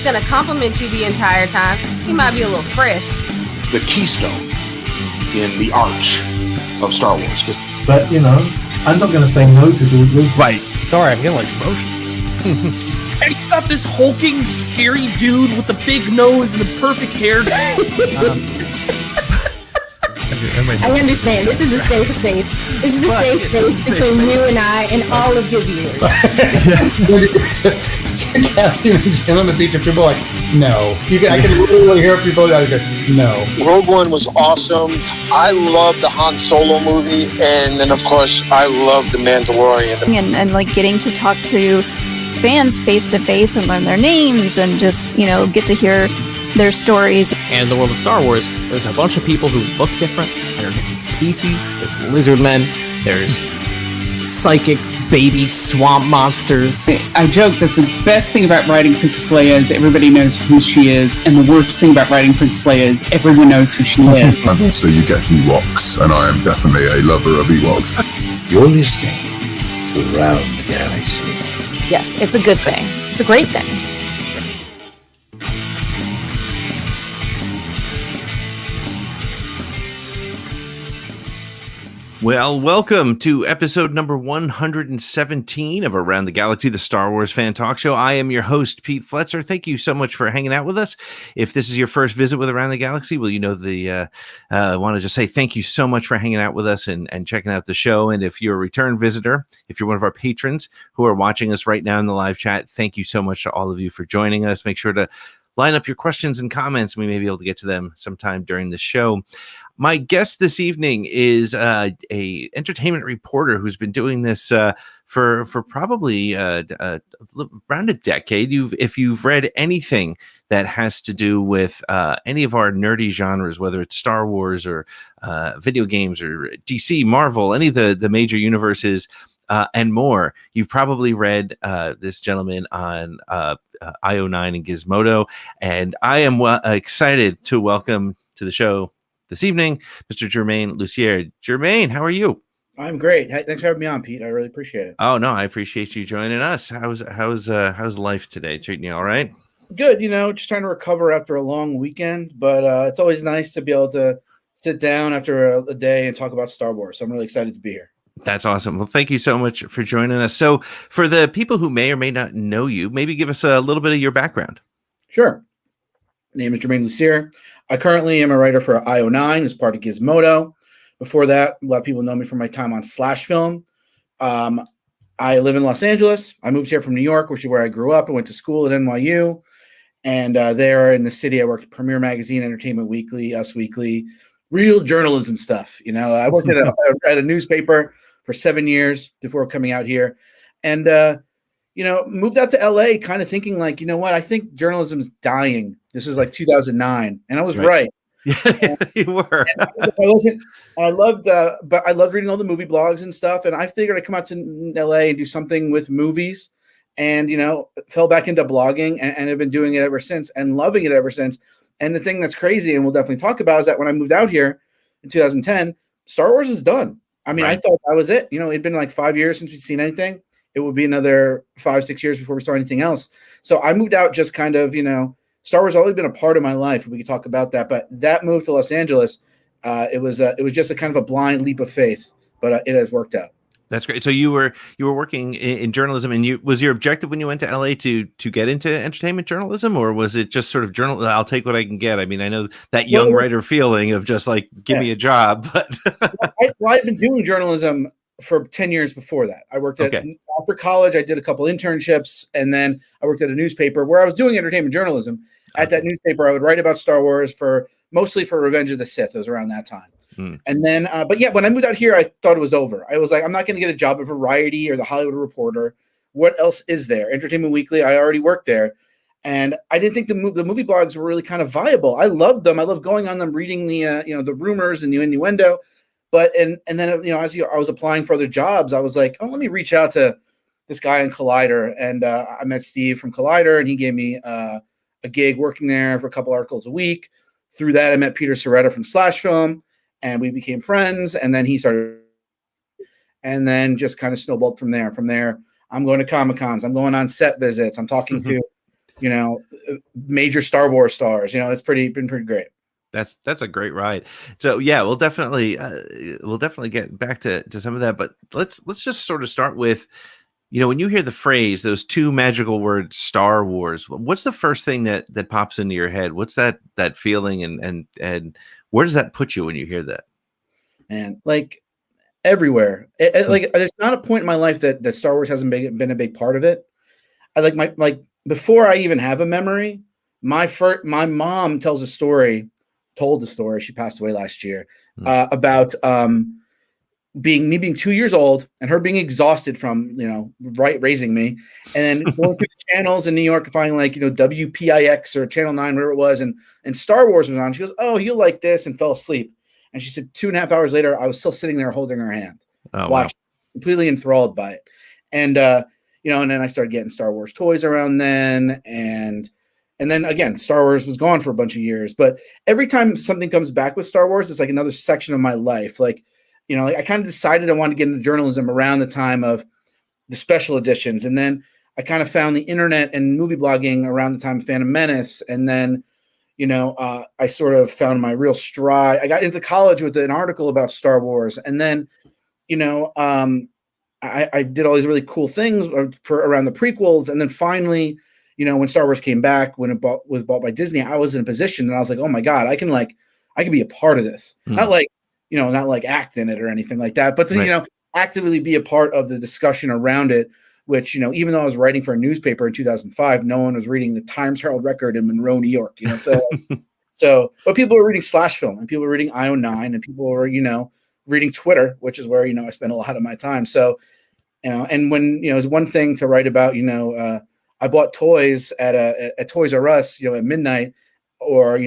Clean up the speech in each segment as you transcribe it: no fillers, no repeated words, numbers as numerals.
he's going to compliment you the entire time. He might be a little fresh. The keystone in the arch of Star Wars. But, you know, I'm not going to say no to George Lucas. Right. Sorry, I'm getting like emotional. And you got this hulking, scary dude with the big nose and the perfect hair. I understand. This is a safe space. This is a safe space between you and I and all of your viewers. Cassie and Jim on the beach, and people are like, no. I can literally hear people out there, no. Rogue One was awesome. I love the Han Solo movie, and then, of course, I love The Mandalorian. And like getting to talk to fans face to face and learn their names and just, you know, get to hear their stories. And in the world of Star Wars, there's a bunch of people who look different and are different species. There's lizard men. There's psychic baby swamp monsters. I joke that the best thing about writing Princess Leia is everybody knows who she is, and the worst thing about writing Princess Leia is everyone knows who she is. And also you get Ewoks, and I am definitely a lover of Ewoks. You're listening to Around the Galaxy. Yes, it's a good thing. It's a great thing. Well, welcome to episode number 117 of Around the Galaxy, the Star Wars fan talk show. I am your host, Pete Fletzer. Thank you so much for hanging out with us. If this is your first visit with Around the Galaxy, well, you know, I want to just say thank you so much for hanging out with us and checking out the show. And if you're a return visitor, if you're one of our patrons who are watching us right now in the live chat, thank you so much to all of you for joining us. Make sure to line up your questions and comments. We may be able to get to them sometime during the show. My guest this evening is a entertainment reporter who's been doing this for probably around a decade. If you've read anything that has to do with any of our nerdy genres, whether it's Star Wars or video games or DC, Marvel, any of the major universes and more, you've probably read this gentleman on IO9 and Gizmodo. And I am excited to welcome to the show this evening, Mr. Germain Lussier. Germain, how are you? I'm great. Thanks for having me on, Pete. I really appreciate it. Oh no, I appreciate you joining us. How's life today? Treating you all right? Good. You know, just trying to recover after a long weekend, but it's always nice to be able to sit down after a day and talk about Star Wars. So I'm really excited to be here. That's awesome. Well, thank you so much for joining us. So, for the people who may or may not know you, maybe give us a little bit of your background. Sure. Name is Germain Lussier. I currently am a writer for IO9 as part of Gizmodo. Before that, a lot of people know me from my time on Lucasfilm. I live in Los Angeles. I moved here from New York, which is where I grew up. I went to school at NYU. And there in the city, I worked at Premiere Magazine, Entertainment Weekly, Us Weekly, real journalism stuff. You know, I worked at a newspaper for 7 years before coming out here. And, you know, moved out to LA kind of thinking like, you know what, I think journalism is dying. This was like 2009. And I was right. Yeah, you were. I loved reading all the movie blogs and stuff. And I figured I'd come out to LA and do something with movies. And, you know, fell back into blogging and have been doing it ever since and loving it ever since. And the thing that's crazy, and we'll definitely talk about, is that when I moved out here in 2010, Star Wars is done. I mean, I thought that was it. You know, it'd been like 5 years since we'd seen anything. It would be another 5-6 years before we saw anything else. So I moved out just kind of, you know, Star Wars has always been a part of my life. We could talk about that. But that move to Los Angeles, it was just a kind of a blind leap of faith, but it has worked out. That's great. So you were working in journalism, and was your objective when you went to LA to get into entertainment journalism, or was it just sort of journal? I'll take what I can get. I mean, I know that young writer feeling of just like give me a job. But I've been doing journalism for 10 years before that. I worked after college. I did a couple internships, and then I worked at a newspaper where I was doing entertainment journalism. At that newspaper, I would write about Star Wars mostly for Revenge of the Sith. It was around that time. And then, but yeah, when I moved out here, I thought it was over. I was like, I'm not going to get a job at Variety or the Hollywood Reporter. What else is there? Entertainment Weekly, I already worked there. And I didn't think the movie blogs were really kind of viable. I loved them. I loved going on them, reading the, you know, the rumors and the innuendo. But, and then, you know, as I was applying for other jobs, I was like, oh, let me reach out to this guy in Collider. And I met Steve from Collider, and he gave me a gig working there for a couple articles a week. Through that, I met Peter Soretta from Lucasfilm. And we became friends, and then he started, and then just kind of snowballed from there. From there, I'm going to Comic-Cons. I'm going on set visits. I'm talking to major Star Wars stars. It's been pretty great. That's a great ride. So yeah, we'll definitely get back to some of that, but let's just sort of start with, when you hear the phrase, those two magical words, Star Wars, what's the first thing that pops into your head? What's that feeling, and where does that put you when you hear that? And like everywhere, there's not a point in my life that Star Wars hasn't been a big part of it. I like before I even have a memory, my mom told the story. She passed away last year, about being 2 years old and her being exhausted from raising me, and then going through the channels in New York and finding WPIX or Channel 9, whatever it was, and Star Wars was on. She goes, "Oh, you'll like this," and fell asleep. And she said 2.5 hours later, I was still sitting there holding her hand, watching, completely enthralled by it. And and then I started getting Star Wars toys around then, and then again, Star Wars was gone for a bunch of years. But every time something comes back with Star Wars, it's like another section of my life. I kind of decided I wanted to get into journalism around the time of the special editions. And then I kind of found the internet and movie blogging around the time of Phantom Menace. And then, I sort of found my real stride. I got into college with an article about Star Wars. And then, I did all these really cool things for around the prequels. And then finally, when Star Wars came back, when it was bought by Disney, I was in a position and I was like, oh my God, I can be a part of this. Not like act in it or anything like that, but to, actively be a part of the discussion around it, which, even though I was writing for a newspaper in 2005, no one was reading the Times Herald Record in Monroe, New York, but people were reading Slashfilm, and people were reading IO9, and people were, reading Twitter, which is where, I spent a lot of my time. So, and when, it's one thing to write about, I bought toys at Toys R Us, at midnight, or,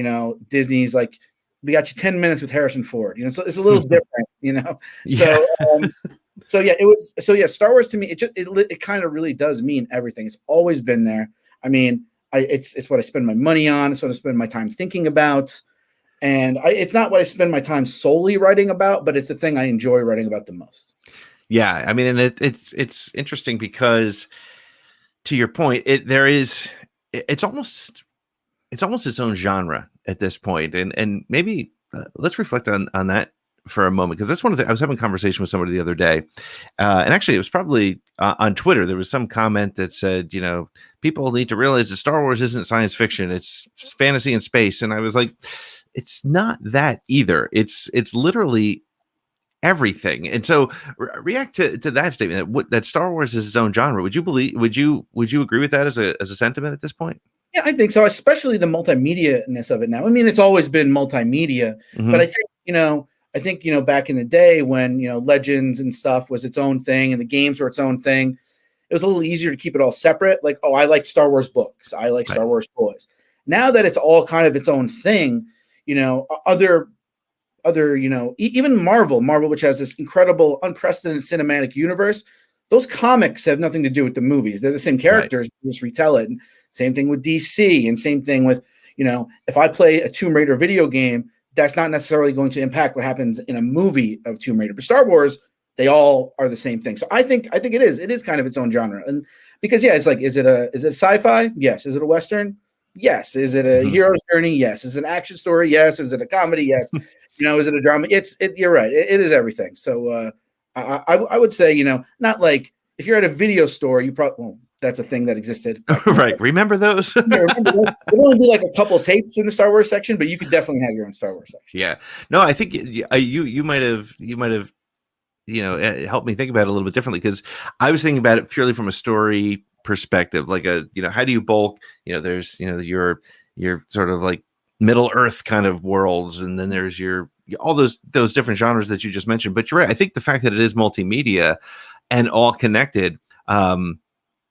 Disney's like, we got you 10 minutes with Harrison Ford, so it's a little different, Yeah. Star Wars to me, it kind of really does mean everything. It's always been there. I mean, it's what I spend my money on. It's what I spend my time thinking about. And it's not what I spend my time solely writing about, but it's the thing I enjoy writing about the most. Yeah. I mean, and it's interesting because, to your point, it's almost its own genre at this point. And maybe let's reflect on that for a moment, because that's one of the, I was having a conversation with somebody the other day, and actually it was probably on Twitter. There was some comment that said, people need to realize that Star Wars isn't science fiction, it's fantasy and space. And I was like, it's not that either. It's literally everything. And so react to that statement, that Star Wars is its own genre. Would you agree with that as a sentiment at this point? Yeah, I think so, especially the multimedia-ness of it now. I mean, it's always been multimedia, but I think, back in the day when, Legends and stuff was its own thing and the games were its own thing, it was a little easier to keep it all separate. Like, oh, I like Star Wars books, I like Star Wars toys. Now that it's all kind of its own thing, other, even Marvel, which has this incredible, unprecedented cinematic universe, those comics have nothing to do with the movies. They're the same characters, just retell it. And same thing with DC, and same thing with, if I play a Tomb Raider video game, that's not necessarily going to impact what happens in a movie of Tomb Raider. But Star Wars, they all are the same thing. So I think it is kind of its own genre. And because it's like, is it sci-fi? Yes. Is it a Western? Yes. Is it a hero's journey? Yes. Is it an action story? Yes. Is it a comedy? Yes. Is it a drama? You're right. It is everything. So I would say, not like if you're at a video store, you probably, that's a thing that existed. Right. Remember those? There only be like a couple tapes in the Star Wars section, but you could definitely have your own Star Wars section. Yeah. No, I think you might have helped me think about it a little bit differently, because I was thinking about it purely from a story perspective. Like how do you bulk? There's your sort of like Middle Earth kind of worlds, and then there's all those different genres that you just mentioned. But you're right. I think the fact that it is multimedia and all connected,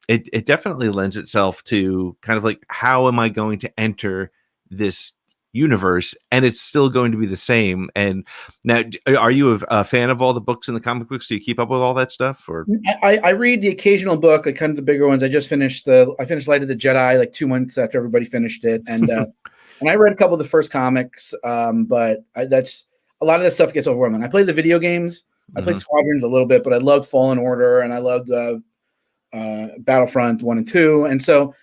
it definitely lends itself to kind of like, how am I going to enter this universe and it's still going to be the same? And now, are you a fan of all the books in the comic books? Do you keep up with all that stuff? Or I read the occasional book, like kind of the bigger ones. I finished Light of the Jedi like 2 months after everybody finished it, and and I read a couple of the first comics, but that's a lot of that stuff gets overwhelming. I played the video games. I played Squadrons a little bit, but I loved Fallen Order and I loved Battlefront 1 and 2. And so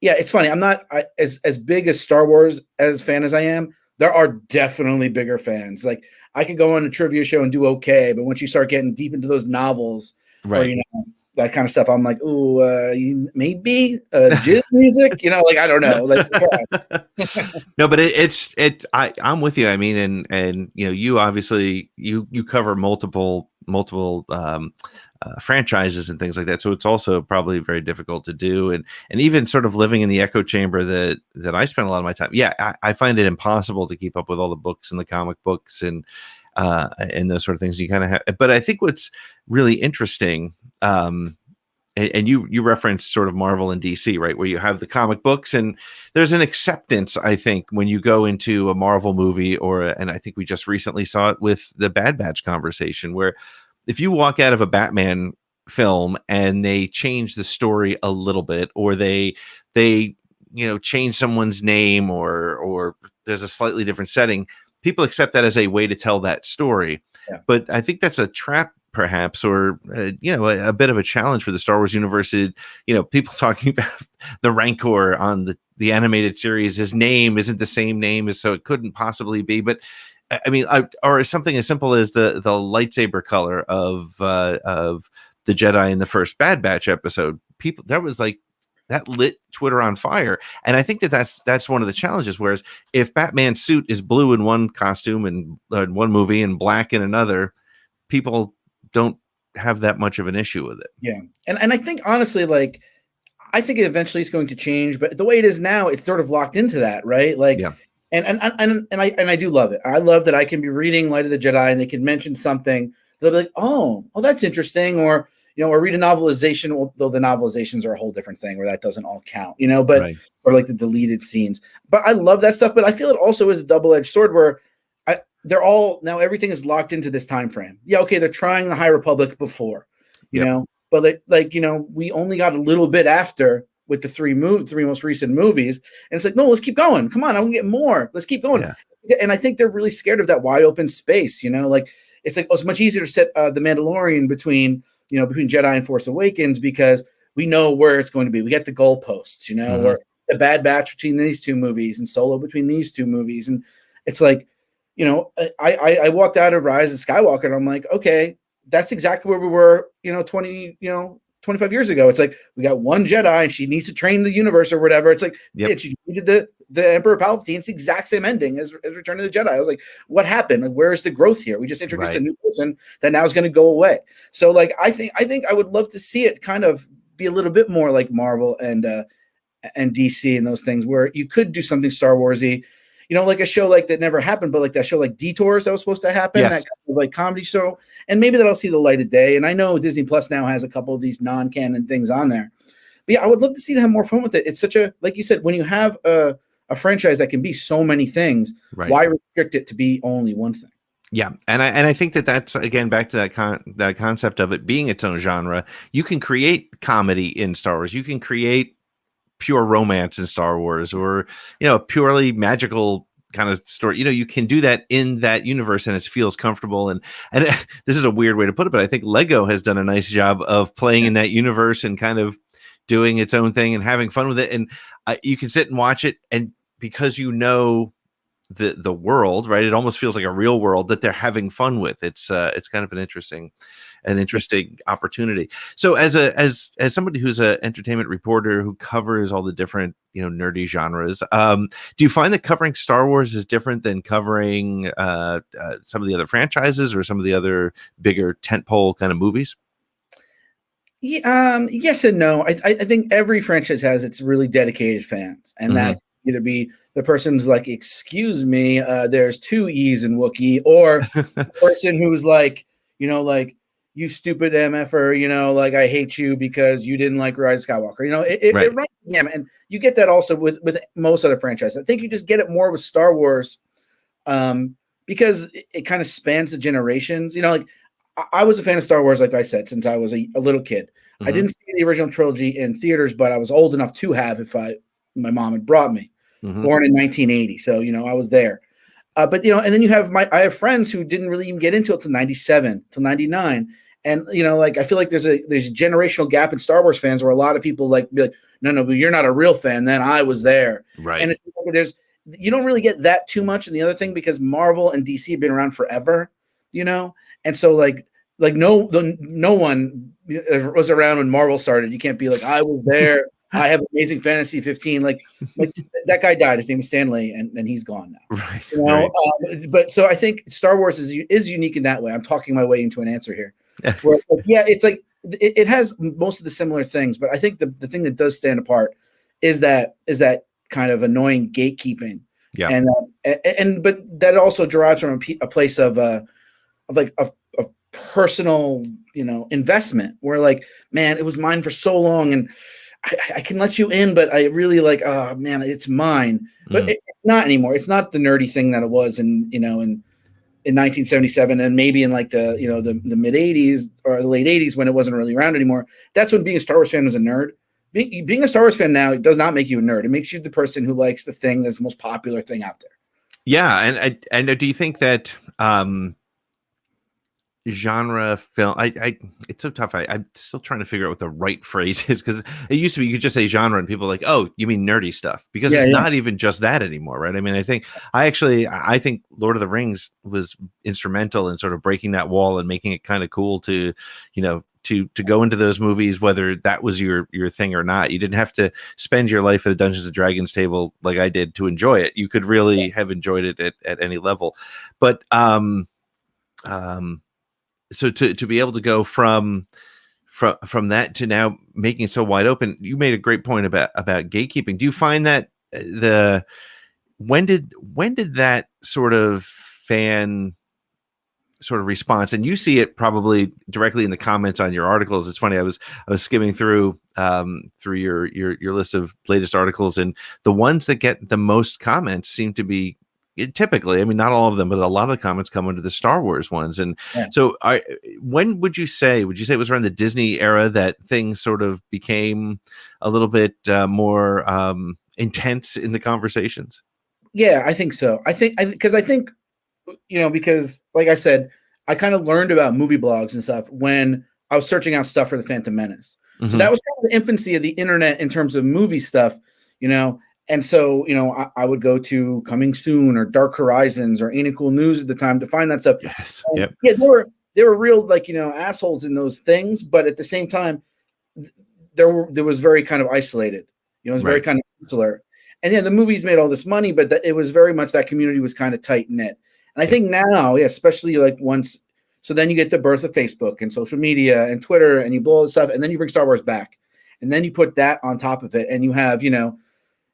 Yeah, it's funny. I'm not as big as Star Wars as fan as I am. There are definitely bigger fans. Like I could go on a trivia show and do okay, but once you start getting deep into those novels, or that kind of stuff, I'm like, ooh, maybe jizz music. Like I don't know. Like, no, but I'm with you. I mean, and you obviously you cover multiple franchises and things like that, so it's also probably very difficult to do, and even sort of living in the echo chamber that I spend a lot of my time. I find it impossible to keep up with all the books and the comic books and those sort of things. You kind of have, but I think what's really interesting, and you referenced sort of Marvel and DC, right, where you have the comic books, and there's an acceptance, I think, when you go into a Marvel movie, and I think we just recently saw it with the Bad Batch conversation, where if you walk out of a Batman film and they change the story a little bit, or they change someone's name, or there's a slightly different setting, people accept that as a way to tell that story. Yeah. But I think that's a trap, perhaps, or a bit of a challenge for the Star Wars universe. Is, people talking about the Rancor on the animated series, his name isn't the same name, so it couldn't possibly be. But I mean, or something as simple as the lightsaber color of the Jedi in the first Bad Batch episode. People, that lit Twitter on fire, and I think that's one of the challenges. Whereas if Batman's suit is blue in one costume and one movie and black in another, people don't have that much of an issue with it. Yeah, and I think honestly, like, I think eventually it's going to change, but the way it is now, it's sort of locked into that, right? Like, yeah. And I do love it. I love that I can be reading Light of the Jedi and they can mention something. They'll be like, oh, that's interesting. Or, or read a novelization, though the novelizations are a whole different thing where that doesn't all count, but, right. Or like the deleted scenes. But I love that stuff. But I feel it also is a double-edged sword where they're all, now everything is locked into this time frame. Yeah, okay, they're trying the High Republic before, you know, but we only got a little bit after with the three most recent movies. And it's like, no, let's keep going. Come on, I want to get more. Let's keep going. Yeah. And I think they're really scared of that wide open space, like it's like, it's much easier to set the Mandalorian between Jedi and Force Awakens because we know where it's going to be. We get the goalposts, or the Bad Batch between these two movies and Solo between these two movies. And it's like, I walked out of Rise of Skywalker and I'm like, okay, that's exactly where we were, 25 years ago. It's like, we got one Jedi and she needs to train the universe or whatever. It's like, she needed the Emperor Palpatine. It's the exact same ending as Return of the Jedi. I was like, what happened? Like, where's the growth here? We just introduced a new person that now is going to go away. So like, I think I would love to see it kind of be a little bit more like Marvel and DC and those things where you could do something Star Warsy, like a show like that never happened, but like that show like Detours that was supposed to happen, that kind of like comedy show, and maybe that'll see the light of day. And I know Disney Plus now has a couple of these non-canon things on there, but yeah, I would love to see them have more fun with it. It's such a, like you said, when you have a franchise that can be so many things, why restrict it to be only one thing? Yeah, and I think that's again back to that concept of it being its own genre. You can create comedy in Star Wars. You can create pure romance in Star Wars, or purely magical kind of story. You can do that in that universe, and it feels comfortable. And this is a weird way to put it, but I think Lego has done a nice job of playing in that universe and kind of doing its own thing and having fun with it. And you can sit and watch it, and because the world, right, it almost feels like a real world that they're having fun with. It's kind of an interesting opportunity. So as somebody who's an entertainment reporter who covers all the different nerdy genres, do you find that covering Star Wars is different than covering some of the other franchises or some of the other bigger tentpole kind of movies? Yeah, yes and no. I think every franchise has its really dedicated fans, and that either be the person's like, excuse me, there's two E's in Wookiee, or the person who's like, like, you stupid MFer, like, I hate you because you didn't like Rise of Skywalker. It runs the gamut, and you get that also with most other franchises. I think you just get it more with Star Wars, because it kind of spans the generations. Like, I was a fan of Star Wars, like I said, since I was a little kid. I didn't see the original trilogy in theaters, but I was old enough to have if my mom had brought me. Born in 1980, so I was there. But and then I have friends who didn't really even get into it till 97, till 99, And like I feel like there's a generational gap in Star Wars fans where a lot of people be like, no, but you're not a real fan. Then I was there, right? And it's like you don't really get that too much in the other thing because Marvel and DC have been around forever, and so like no one was around when Marvel started. You can't be like I was there. I have Amazing Fantasy 15. Like that guy died. His name is Stan Lee, and he's gone now. Right. Right. But so I think Star Wars is unique in that way. I'm talking my way into an answer here. Where, it's like it has most of the similar things, but I think the thing that does stand apart is that kind of annoying gatekeeping. Yeah. But that also derives from a place of like a personal, investment where like, man, it was mine for so long and I can let you in, but I really like, oh man, it's mine. But it's not anymore. It's not the nerdy thing that it was in 1977 and maybe in like the mid 80s or the late 80s when it wasn't really around anymore. That's when being a Star Wars fan was a nerd. Being a Star Wars fan now, it does not make you a nerd. It makes you the person who likes the thing that's the most popular thing out there. Yeah. And do you think that, genre film, it's so tough. I'm still trying to figure out what the right phrase is because it used to be you could just say genre and people are like, oh, you mean nerdy stuff, because it's not even just that anymore, right? I mean, I think Lord of the Rings was instrumental in sort of breaking that wall and making it kind of cool to go into those movies, whether that was your thing or not. You didn't have to spend your life at a Dungeons and Dragons table like I did to enjoy it. You could really have enjoyed it at any level, but so to be able to go from that to now making it so wide open, you made a great point about gatekeeping. Do you find that when did that sort of fan sort of response, and you see it probably directly in the comments on your articles? It's funny. I was skimming through your list of latest articles, and the ones that get the most comments seem to be typically, I mean, not all of them, but a lot of the comments come under the Star Wars ones. And so when would you say it was around the Disney era that things sort of became a little bit more intense in the conversations? Yeah, I think so. Because like I said, I kind of learned about movie blogs and stuff when I was searching out stuff for the Phantom Menace. So that was kind of the infancy of the internet in terms of movie stuff, And so, I would go to Coming Soon or Dark Horizons or Ain't It Cool News at the time to find that stuff. Yes. And, yeah, they were real, assholes in those things, but at the same time, there was very kind of isolated. It was very kind of insular. And the movies made all this money, but it was very much that community was kind of tight knit. And I think now, especially once, so then you get the birth of Facebook and social media and Twitter, and you blow all this stuff, and then you bring Star Wars back, and then you put that on top of it, and you have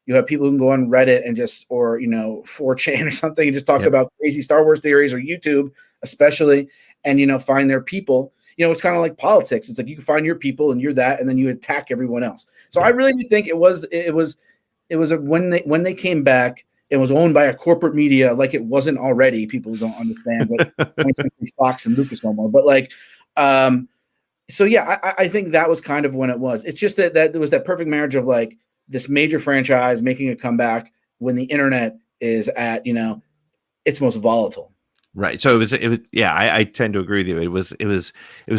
you have people who can go on Reddit and or 4chan or something and just talk about crazy Star Wars theories, or YouTube especially, and find their people. It's kind of like politics. It's like you can find your people and you're that, and then you attack everyone else. So I really do think it was when they came back, it was owned by a corporate media like it wasn't already. People don't understand, but Fox and Lucasfilm more. But so I think that was kind of when it was. It's just that there was that perfect marriage of this major franchise making a comeback when the internet is at its most volatile. Right. So it was I tend to agree with you. It was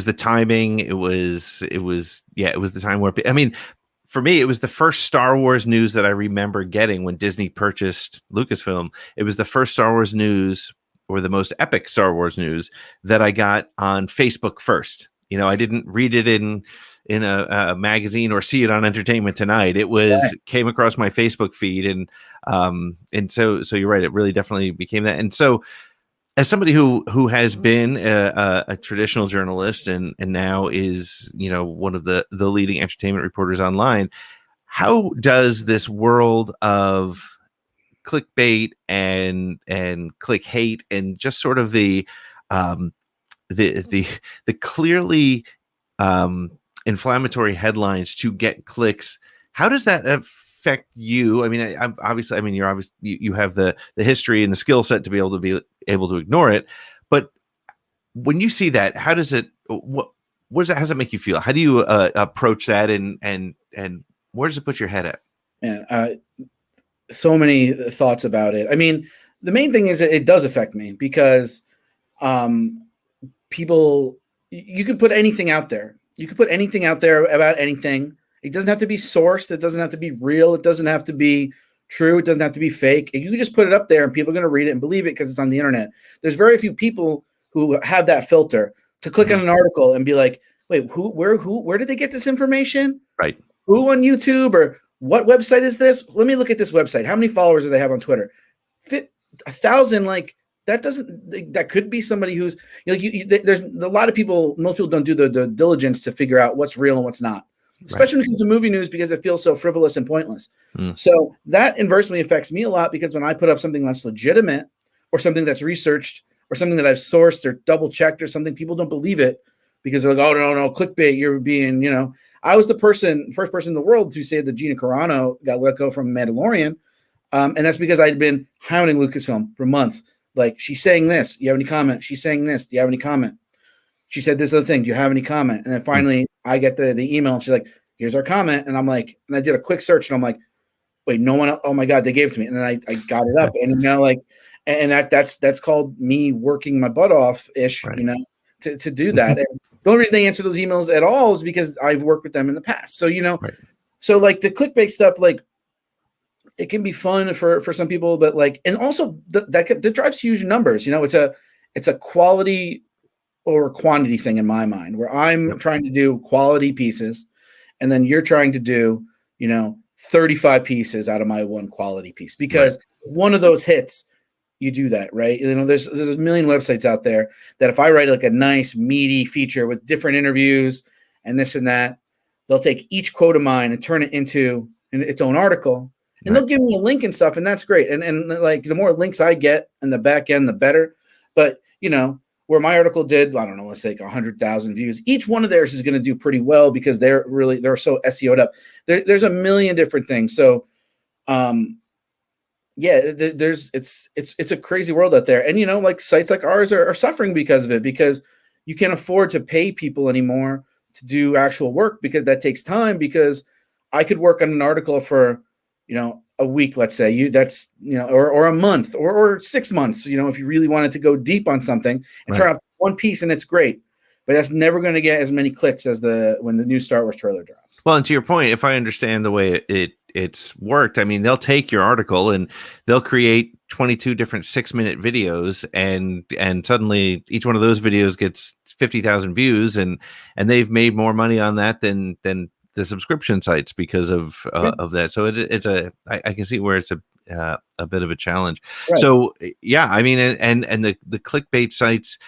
the timing. It was the time where, I mean, for me, it was the first Star Wars news that I remember getting when Disney purchased Lucasfilm. It was the first Star Wars news, or the most epic Star Wars news, that I got on Facebook first. I didn't read it in a magazine or see it on Entertainment Tonight. It came across my Facebook feed, and so you're right. It really definitely became that. And so, as somebody who has been a traditional journalist and now is one of the leading entertainment reporters online, how does this world of clickbait and click hate and just sort of the clearly inflammatory headlines to get clicks, how does that affect you? I mean, you have the history and the skill set to be able to ignore it, but when you see that, how does it how does it make you feel? How do you approach that, and where does it put your head at? Man, so many thoughts about it. I mean, the main thing is it does affect me because people, you could put anything out there. You could put anything out there about anything. It doesn't have to be sourced. It doesn't have to be real. It doesn't have to be true. It doesn't have to be fake. You can just put it up there and people are going to read it and believe it because it's on the internet. There's very few people who have that filter to click on an article and be like, wait, where did they get this information? Right. Who on YouTube or what website is this? Let me look at this website. How many followers do they have on Twitter? 1,000. Like that could be somebody who's, there's a lot of people, most people don't do the diligence to figure out what's real and what's not. Especially when it comes to movie news, because it feels so frivolous and pointless. So that inversely affects me a lot, because when I put up something that's legitimate or something that's researched or something that I've sourced or double checked or something, people don't believe it because they're like, oh, no, clickbait. You're being, I was the first person in the world to say that Gina Carano got let go from Mandalorian. And that's because I'd been hounding Lucasfilm for months. Like, she's saying this. Do you have any comment? She's saying this. Do you have any comment? She said this other thing. Do you have any comment? And then finally I get the email and she's like, here's our comment. And I'm like, and I did a quick search and I'm like, wait, no one, oh my God, they gave it to me. And then I got it up and, and that's called me working my butt off ish, to do that. And the only reason they answer those emails at all is because I've worked with them in the past. So, so like the clickbait stuff, like it can be fun for some people, but like, and also that drives huge numbers. It's a quality or quantity thing in my mind, where I'm trying to do quality pieces and then you're trying to do, 35 pieces out of my one quality piece, because if one of those hits, you do that, right? There's a million websites out there that if I write like a nice meaty feature with different interviews and this and that, they'll take each quote of mine and turn it into its own article, and they'll give me a link and stuff. And that's great. And like the more links I get in the back end, the better. But, where my article did, I don't know, let's say like 100,000 views. Each one of theirs is going to do pretty well because they're so SEO'd up. There's a million different things. So, it's a crazy world out there. And, like sites like ours are suffering because of it, because you can't afford to pay people anymore to do actual work, because that takes time. Because I could work on an article for, a week, let's say, or a month or 6 months, if you really wanted to go deep on something and turn out one piece and it's great, but that's never going to get as many clicks as when the new Star Wars trailer drops. Well, and to your point, if I understand the way it's worked, I mean, they'll take your article and they'll create 22 different 6-minute videos, and suddenly each one of those videos gets 50,000 views, and they've made more money on that than the subscription sites because of that. So I can see where it's a bit of a challenge. Right. So yeah, I mean, and the clickbait sites,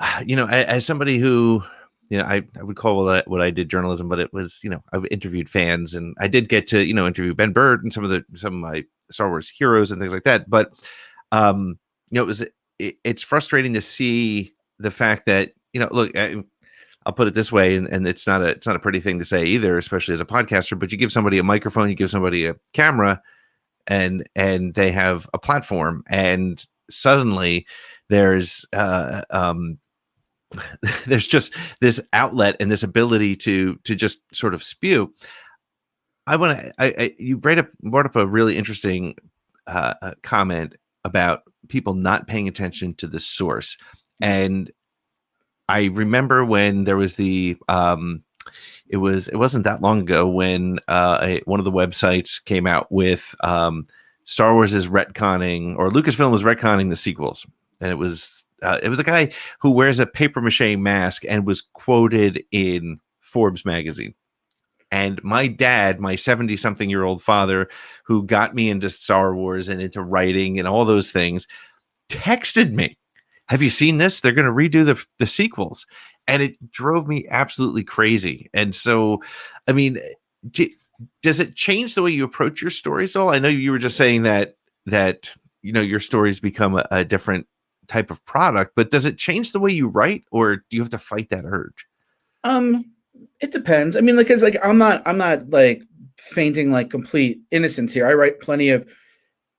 as somebody who, I would call what I did journalism, but it was, I've interviewed fans, and I did get to, interview Ben Burtt and some of my Star Wars heroes and things like that. But, it's frustrating to see the fact that, look, I'll put it this way, and it's not a pretty thing to say either, especially as a podcaster, but you give somebody a microphone, you give somebody a camera, and they have a platform, and suddenly there's just this outlet and this ability to just sort of spew. You brought up a really interesting comment about people not paying attention to the source. And I remember when there was it wasn't that long ago when one of the websites came out with Star Wars is retconning, or Lucasfilm was retconning the sequels. And it was a guy who wears a paper mache mask and was quoted in Forbes magazine. And my dad, my 70-something-year-old father, who got me into Star Wars and into writing and all those things, texted me, have you seen this? They're going to redo the sequels. And it drove me absolutely crazy. And so, I mean, does it change the way you approach your stories at all? I know you were just saying that your stories become a different type of product, but does it change the way you write, or do you have to fight that urge? It depends. I mean, because I'm not like feigning like complete innocence here. I write plenty of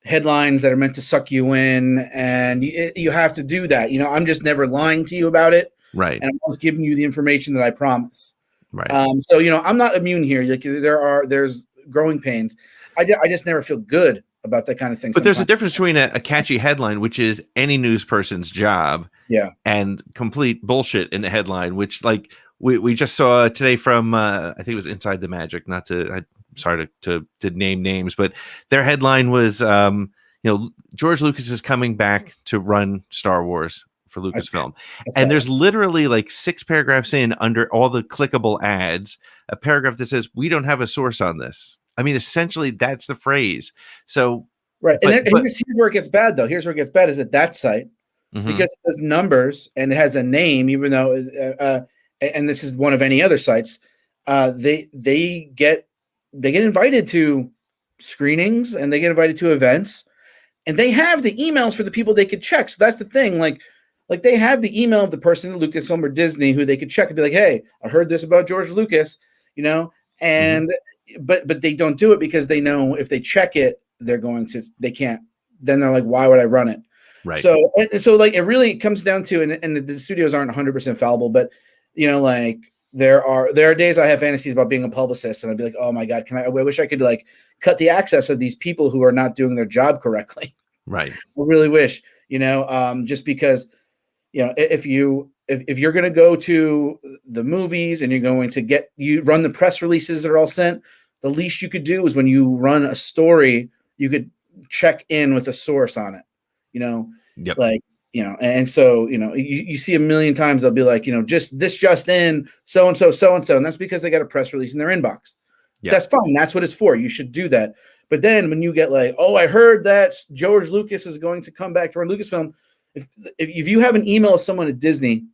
headlines that are meant to suck you in, and you have to do that. I'm just never lying to you about it. Right. And I'm always giving you the information that I promise. Right. So, I'm not immune here. Like there's growing pains. I just never feel good about that kind of thing. But there's a difference between a catchy headline, which is any news person's job, and complete bullshit in the headline, which like we just saw today from I think it was Inside the Magic. Not to, I'm sorry to name names, but their headline was George Lucas is coming back to run Star Wars for Lucasfilm, and there's literally like 6 paragraphs in under all the clickable ads, a paragraph that says we don't have a source on this. I mean, essentially, that's the phrase. So, right. And here's where it gets bad, though. Here's where it gets bad is at that site, because there's numbers and it has a name, even though, and this is one of any other sites, they get invited to screenings and they get invited to events, and they have the emails for the people they could check. So that's the thing. Like they have the email of the person at Lucasfilm or Disney who they could check and be like, hey, I heard this about George Lucas, and but they don't do it because they know if they check it, they can't. Then they're like, why would I run it? Right. So like it really comes down to, and the studios aren't 100% fallible, but like there are days I have fantasies about being a publicist, and I'd be like, oh my God, I wish I could like cut the access of these people who are not doing their job correctly. Right. I really wish, just because, if you're going to go to the movies and you're going to run the press releases that are all sent, the least you could do is when you run a story, you could check in with a source on it, and so, you see a million times, they'll be like, just in so-and-so, and that's because they got a press release in their inbox. Yep. That's fine. That's what it's for. You should do that. But then when you get like, oh, I heard that George Lucas is going to come back to run Lucasfilm. If you have an email of someone at Disney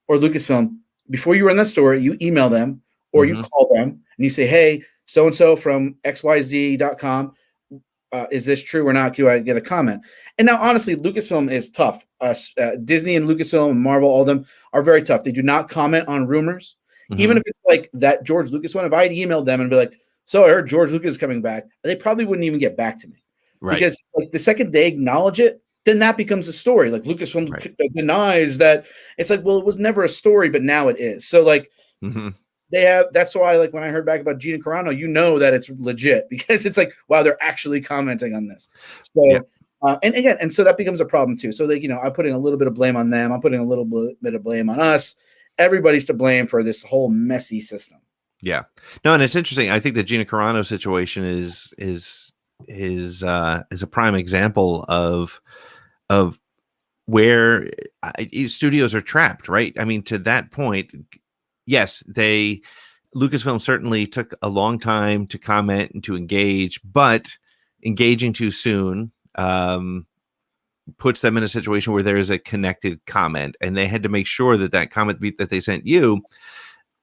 or Lucasfilm, before you run that story, you email them or you call them and you say, hey, so-and-so from xyz.com, is this true or not? Do I get a comment? And now, honestly, Lucasfilm is tough. Disney and Lucasfilm and Marvel, all of them are very tough. They do not comment on rumors. Even if it's like that George Lucas one, if I had emailed them and be like, so I heard George Lucas is coming back, they probably wouldn't even get back to me. Right. Because like the second they acknowledge it, then that becomes a story. Like Lucasfilm denies that. It's like, well, it was never a story, but now it is. So like that's why like when I heard back about Gina Carano, that it's legit because it's like, wow, they're actually commenting on this. So and so that becomes a problem too. So like, I'm putting a little bit of blame on them. I'm putting a little bit of blame on us. Everybody's to blame for this whole messy system. Yeah. No, and it's interesting. I think the Gina Carano situation is a prime example of where studios are trapped, right? I mean, to that point, yes, Lucasfilm certainly took a long time to comment and to engage, but engaging too soon puts them in a situation where there is a connected comment, and they had to make sure that comment that they sent you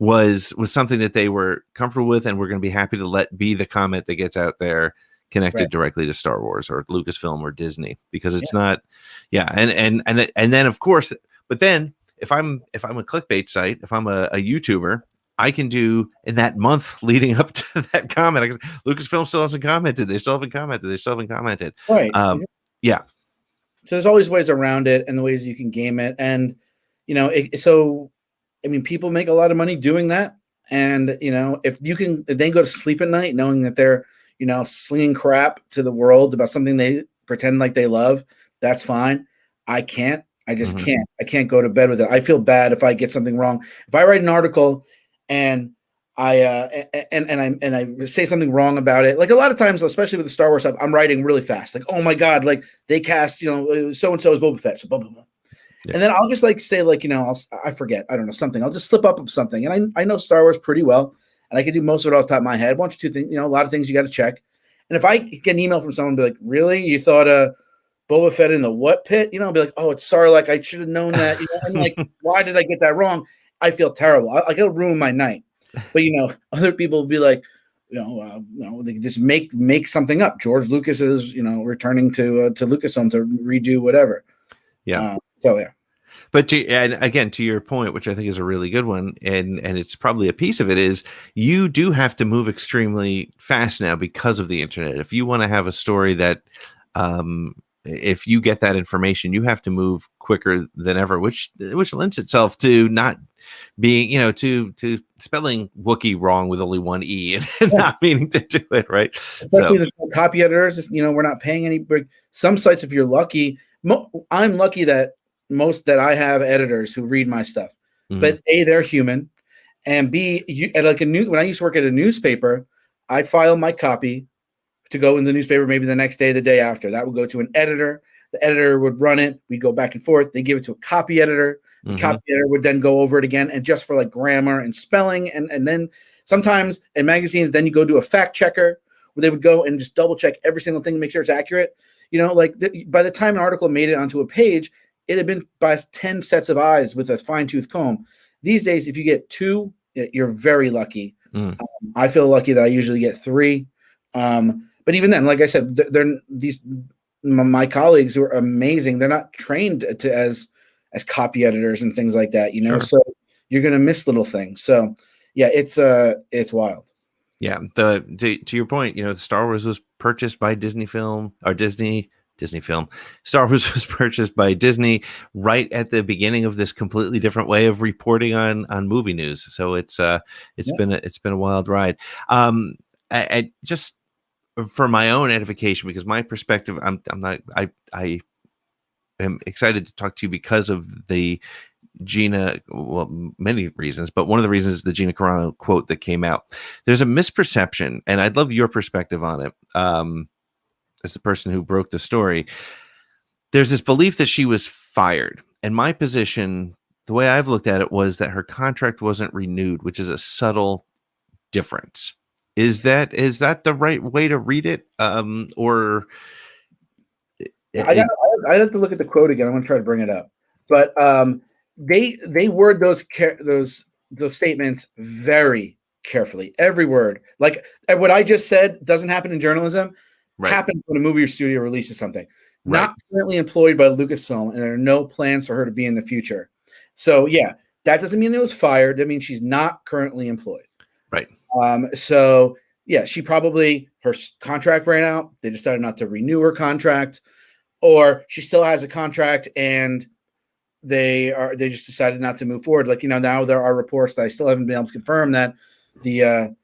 was something that they were comfortable with and we're going to be happy to let be the comment that gets out there connected directly to Star Wars or Lucasfilm or Disney, because it's not and then of course, but then if I'm a clickbait site, if I'm a YouTuber, I can do in that month leading up to that comment, Lucasfilm still hasn't commented, they still haven't commented, right. So there's always ways around it and the ways you can game it. And, people make a lot of money doing that. And, if they go to sleep at night knowing that they're, slinging crap to the world about something they pretend like they love, that's fine. I can't. I just can't. I can't go to bed with it. I feel bad if I get something wrong. If I write an article and I say something wrong about it. Like a lot of times, especially with the Star Wars stuff, I'm writing really fast. Like, oh my God, like they cast, so-and-so as Boba Fett. So blah, blah, blah. Yeah. And then I'll just like say like, I forget, I don't know, something. I'll just slip up of something. And I know Star Wars pretty well. And I can do most of it off the top of my head. One or two things, a lot of things you got to check. And if I get an email from someone and be like, really? You thought Boba Fett in the what pit? I'll be like, oh, it's Sarlacc. I should have known that. I'm like, why did I get that wrong? I feel terrible. It'll ruin my night. But other people will be like, they just make something up. George Lucas is, returning to Lucasfilm to redo whatever. Yeah. Yeah. But to your point, which I think is a really good one, and it's probably a piece of it, is you do have to move extremely fast now because of the internet. If you want to have a story that if you get that information, you have to move quicker than ever, which lends itself to not being, to spelling Wookiee wrong with only one E and not meaning to do it, right? Especially the copy editors, we're not paying any big. Some sites, if you're lucky, I'm lucky that I have editors who read my stuff, but A, they're human, and B, when I used to work at a newspaper, I'd file my copy to go in the newspaper maybe the next day, the day after. That would go to an editor. The editor would run it. We'd go back and forth. They give it to a copy editor. The copy editor would then go over it again, and just for like grammar and spelling. And then sometimes in magazines, then you go to a fact checker where they would go and just double check every single thing to make sure it's accurate. By the time an article made it onto a page, it had been by 10 sets of eyes with a fine-tooth comb. These days, if you get 2, you're very lucky. I feel lucky that I usually get 3. But even then, like I said, my colleagues who are amazing. They're not trained as copy editors and things like that, Sure. So you're going to miss little things. So yeah, it's wild. Yeah. To your point, Star Wars was purchased by Disneyfilm. Star Wars was purchased by Disney right at the beginning of this completely different way of reporting on movie news. So it's been a wild ride. I just for my own edification, because my perspective, I am excited to talk to you because of the Gina, well, many reasons, but one of the reasons is the Gina Carano quote that came out. There's a misperception, and I'd love your perspective on it. As the person who broke the story, there's this belief that she was fired. And my position, the way I've looked at it, was that her contract wasn't renewed, which is a subtle difference. Is that the right way to read it? Or I'd have to look at the quote again. I'm going to try to bring it up, but they word those statements very carefully. Every word, like what I just said, doesn't happen in journalism. Right. Happens when a movie or studio releases something. Right. Not currently employed by Lucasfilm, and there are no plans for her to be in the future. So yeah, that doesn't mean it was fired. That means she's not currently employed. Right. So yeah, her contract ran out. They decided not to renew her contract, or she still has a contract and they just decided not to move forward. Now there are reports that I still haven't been able to confirm that the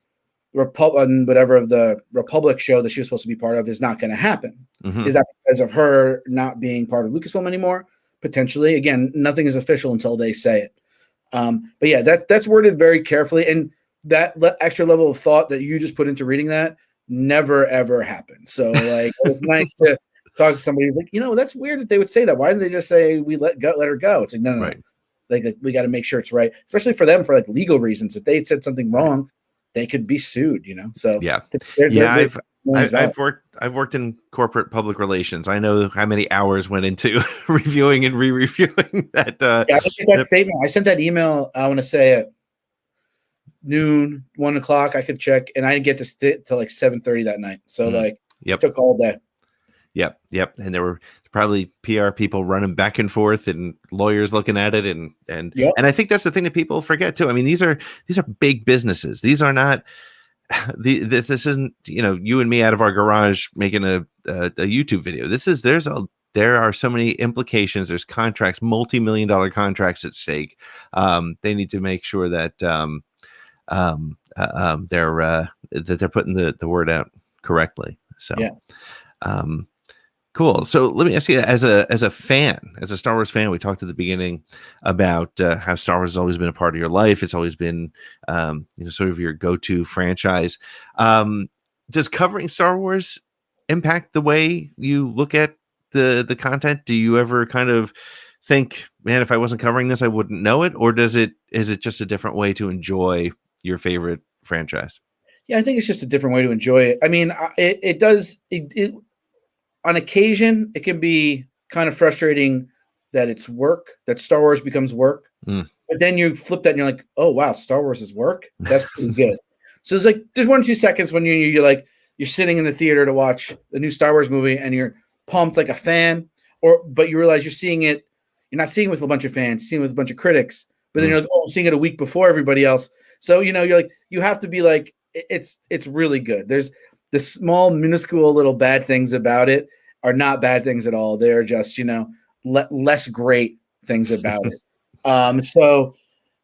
Republic show that she was supposed to be part of is not going to happen. Is that because of her not being part of Lucasfilm anymore? Potentially. Again, nothing is official until they say it. But yeah, that's worded very carefully, and that extra level of thought that you just put into reading that never ever happened. So it's nice to talk to somebody who's like, that's weird that they would say that. Why didn't they just say we let her go? It's like no. Right. Like we got to make sure it's right, especially for them for legal reasons. If they said something wrong, they could be sued. So yeah, I've worked in corporate public relations. I know how many hours went into reviewing and re-reviewing that. I get that statement. I sent that email. I want to say at noon, 1 o'clock. I could check, and I didn't get this till 7:30 that night. So it took all day. Yep. And there were probably PR people running back and forth and lawyers looking at it. And I think that's the thing that people forget too. I mean, these are big businesses. These are not, this isn't, you and me out of our garage making a YouTube video. There are so many implications. There's contracts, multi-million-dollar contracts at stake. They need to make sure that they're putting the word out correctly. So, cool. So let me ask you, as a fan, as a Star Wars fan, we talked at the beginning about how Star Wars has always been a part of your life. It's always been, sort of your go-to franchise. Does covering Star Wars impact the way you look at the content? Do you ever kind of think, man, if I wasn't covering this, I wouldn't know it? Or is it just a different way to enjoy your favorite franchise? Yeah, I think it's just a different way to enjoy it. I mean, it does. On occasion, it can be kind of frustrating that it's work, that Star Wars becomes work. But then you flip that and you're like, oh, wow, Star Wars is work? That's pretty good. So it's there's 1 or 2 seconds when you're sitting in the theater to watch the new Star Wars movie and you're pumped like a fan, but you realize you're not seeing it with a bunch of fans, you're seeing it with a bunch of critics. But then you're like, oh, I'm seeing it a week before everybody else. So, you're you have to be it's really good. There's the small, minuscule little bad things about it are not bad things at all. They're just, less great things about it. So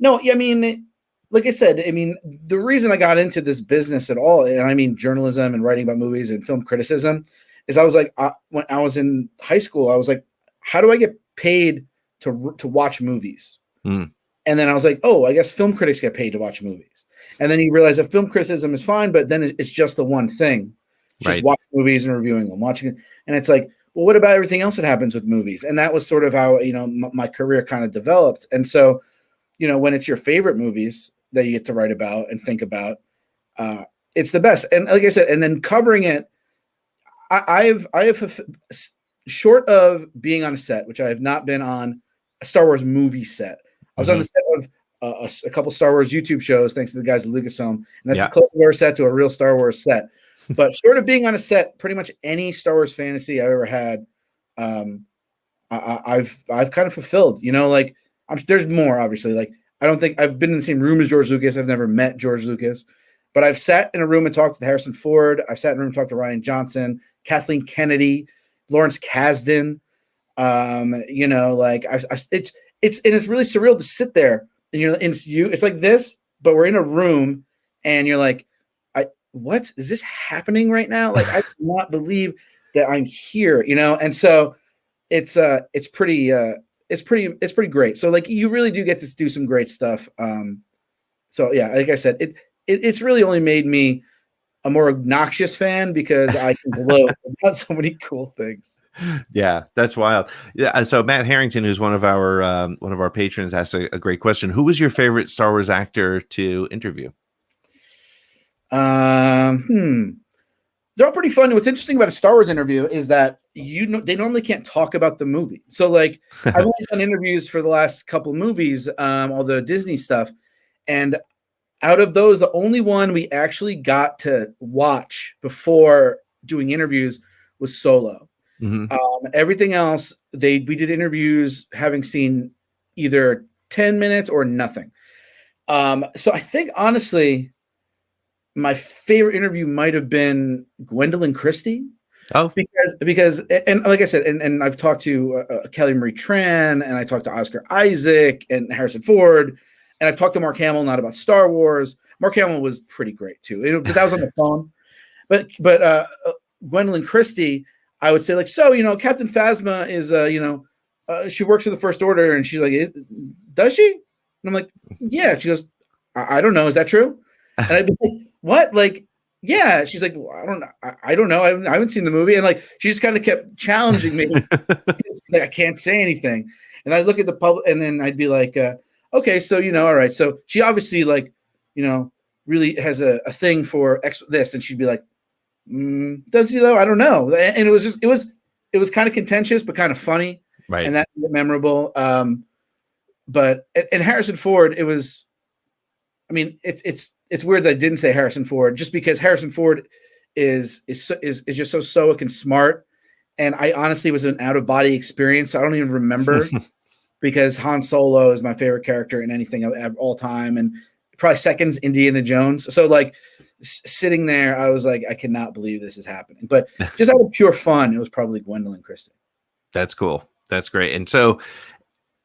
no, I mean, like I said, I mean, the reason I got into this business at all, and I mean journalism and writing about movies and film criticism, is I was like, when I was in high school, I was like, how do I get paid to watch movies? Mm. And then I was like, oh, I guess film critics get paid to watch movies. And then you realize that film criticism is fine, but then it's just the one thing. Just watching movies and reviewing them, watching it. And it's like, well, what about everything else that happens with movies? And that was sort of how, my career kind of developed. And so, when it's your favorite movies that you get to write about and think about, it's the best. And like I said, and then covering it, I have short of being on a set, which I have not been on a Star Wars movie set. I was on the set of a couple Star Wars YouTube shows, thanks to the guys at Lucasfilm, and that's the closest I've ever set to a real Star Wars set. But short of being on a set, pretty much any Star Wars fantasy I've ever had, I've kind of fulfilled. There's more, obviously. Like, I don't think I've been in the same room as George Lucas. I've never met George Lucas, but I've sat in a room and talked with Harrison Ford. I've sat in a room and talked to Rian Johnson, Kathleen Kennedy, Lawrence Kasdan. It's really surreal to sit there and it's like this, but we're in a room and you're like, what is this happening right now? Like, I cannot believe that I'm here, And so it's pretty great. So like, you really do get to do some great stuff. So yeah, like I said, it's really only made me a more obnoxious fan because I can gloat about so many cool things. Yeah, that's wild. Yeah. So Matt Harrington, who's one of our patrons, asked a great question. Who was your favorite Star Wars actor to interview? They're all pretty fun. What's interesting about a Star Wars interview is that they normally can't talk about the movie. So like, I've only done interviews for the last couple movies, all the Disney stuff, and out of those, the only one we actually got to watch before doing interviews was Solo. Mm-hmm. Everything else, we did interviews having seen either 10 minutes or nothing. So I think honestly, my favorite interview might have been Gwendolyn Christie. Oh, because and like I said, and I've talked to Kelly Marie Tran, and I talked to Oscar Isaac and Harrison Ford, and I've talked to Mark Hamill, not about Star Wars. Mark Hamill was pretty great too, but that was on the phone. But Gwendolyn Christie, I would say, like, so Captain Phasma is she works for the First Order, and she's like, does she? And I'm like, yeah. She goes, I don't know, is that true? And I'd be like, what? Like, yeah. She's like, well, I don't know. I haven't seen the movie. And like, she just kind of kept challenging me. Like, I can't say anything. And I look at the public, and then I'd be like, okay, so, all right. So she obviously really has a thing for this. And she'd be like, does he though? I don't know. And it was kind of contentious, but kind of funny. Right. And that memorable. But Harrison Ford, it was, I mean, it's weird that I didn't say Harrison Ford, just because Harrison Ford is just so stoic and smart. And I honestly was an out of body experience. So I don't even remember because Han Solo is my favorite character in anything of all time. And probably second's Indiana Jones. So like sitting there, I was like, I cannot believe this is happening, but just out of pure fun, it was probably Gwendolyn Christie. That's cool. That's great. And so,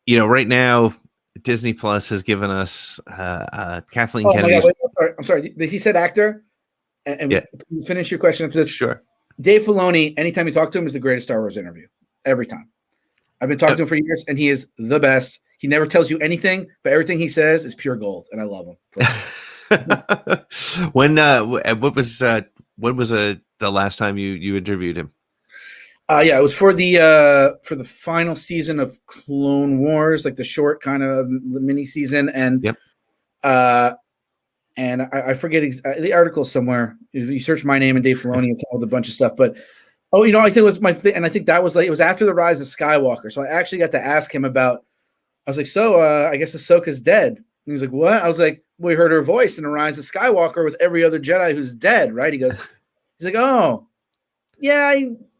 right now, Disney Plus has given us Kathleen Kennedy. I'm sorry. He said actor. And yeah. Finish your question after this. Sure. Dave Filoni, anytime you talk to him, is the greatest Star Wars interview. Every time. I've been talking to him for years, and he is the best. He never tells you anything, but everything he says is pure gold, and I love him. When was the last time you interviewed him? Yeah, it was for the final season of Clone Wars, like the short kind of mini season, and yep. And I forget the article somewhere. If you search my name and Dave Filoni, it came with a bunch of stuff. But I think it was my thing, and I think that was it was after the Rise of Skywalker. So I actually got to ask him about. I was like, so I guess Ahsoka's dead. And he's like, what? I was like, well, we heard her voice in the Rise of Skywalker with every other Jedi who's dead, right? He's like, oh, yeah,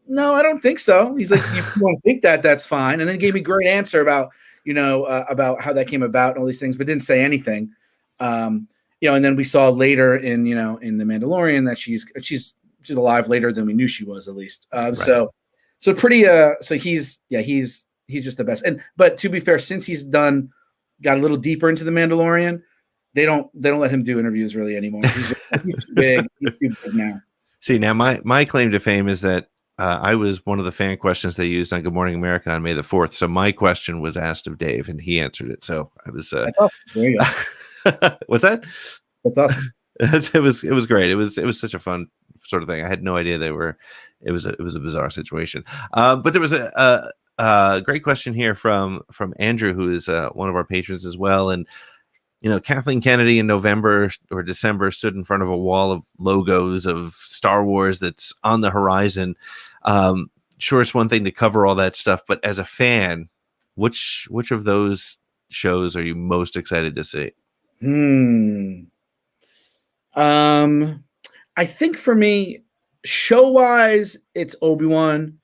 no, I don't think so. He's like, you don't think that? That's fine. And then he gave me a great answer about about how that came about and all these things, but didn't say anything. And then we saw later in The Mandalorian that she's alive later than we knew she was, at least. Right. So So pretty. So he's just the best. But to be fair, since he's got a little deeper into the Mandalorian, they don't let him do interviews really anymore. He's too big. He's too big now. See, now my claim to fame is that I was one of the fan questions they used on Good Morning America on May the 4th. So my question was asked of Dave, and he answered it. So I was. That's awesome. There you go. What's that? That's awesome. It was great. It was such a fun sort of thing. I had no idea they were. It was a bizarre situation. But there was a great question here from Andrew, who is one of our patrons as well, and. Kathleen Kennedy in November or December stood in front of a wall of logos of Star Wars that's on the horizon. Sure, it's one thing to cover all that stuff, but as a fan, which of those shows are you most excited to see? I think for me, show-wise, it's Obi-Wan,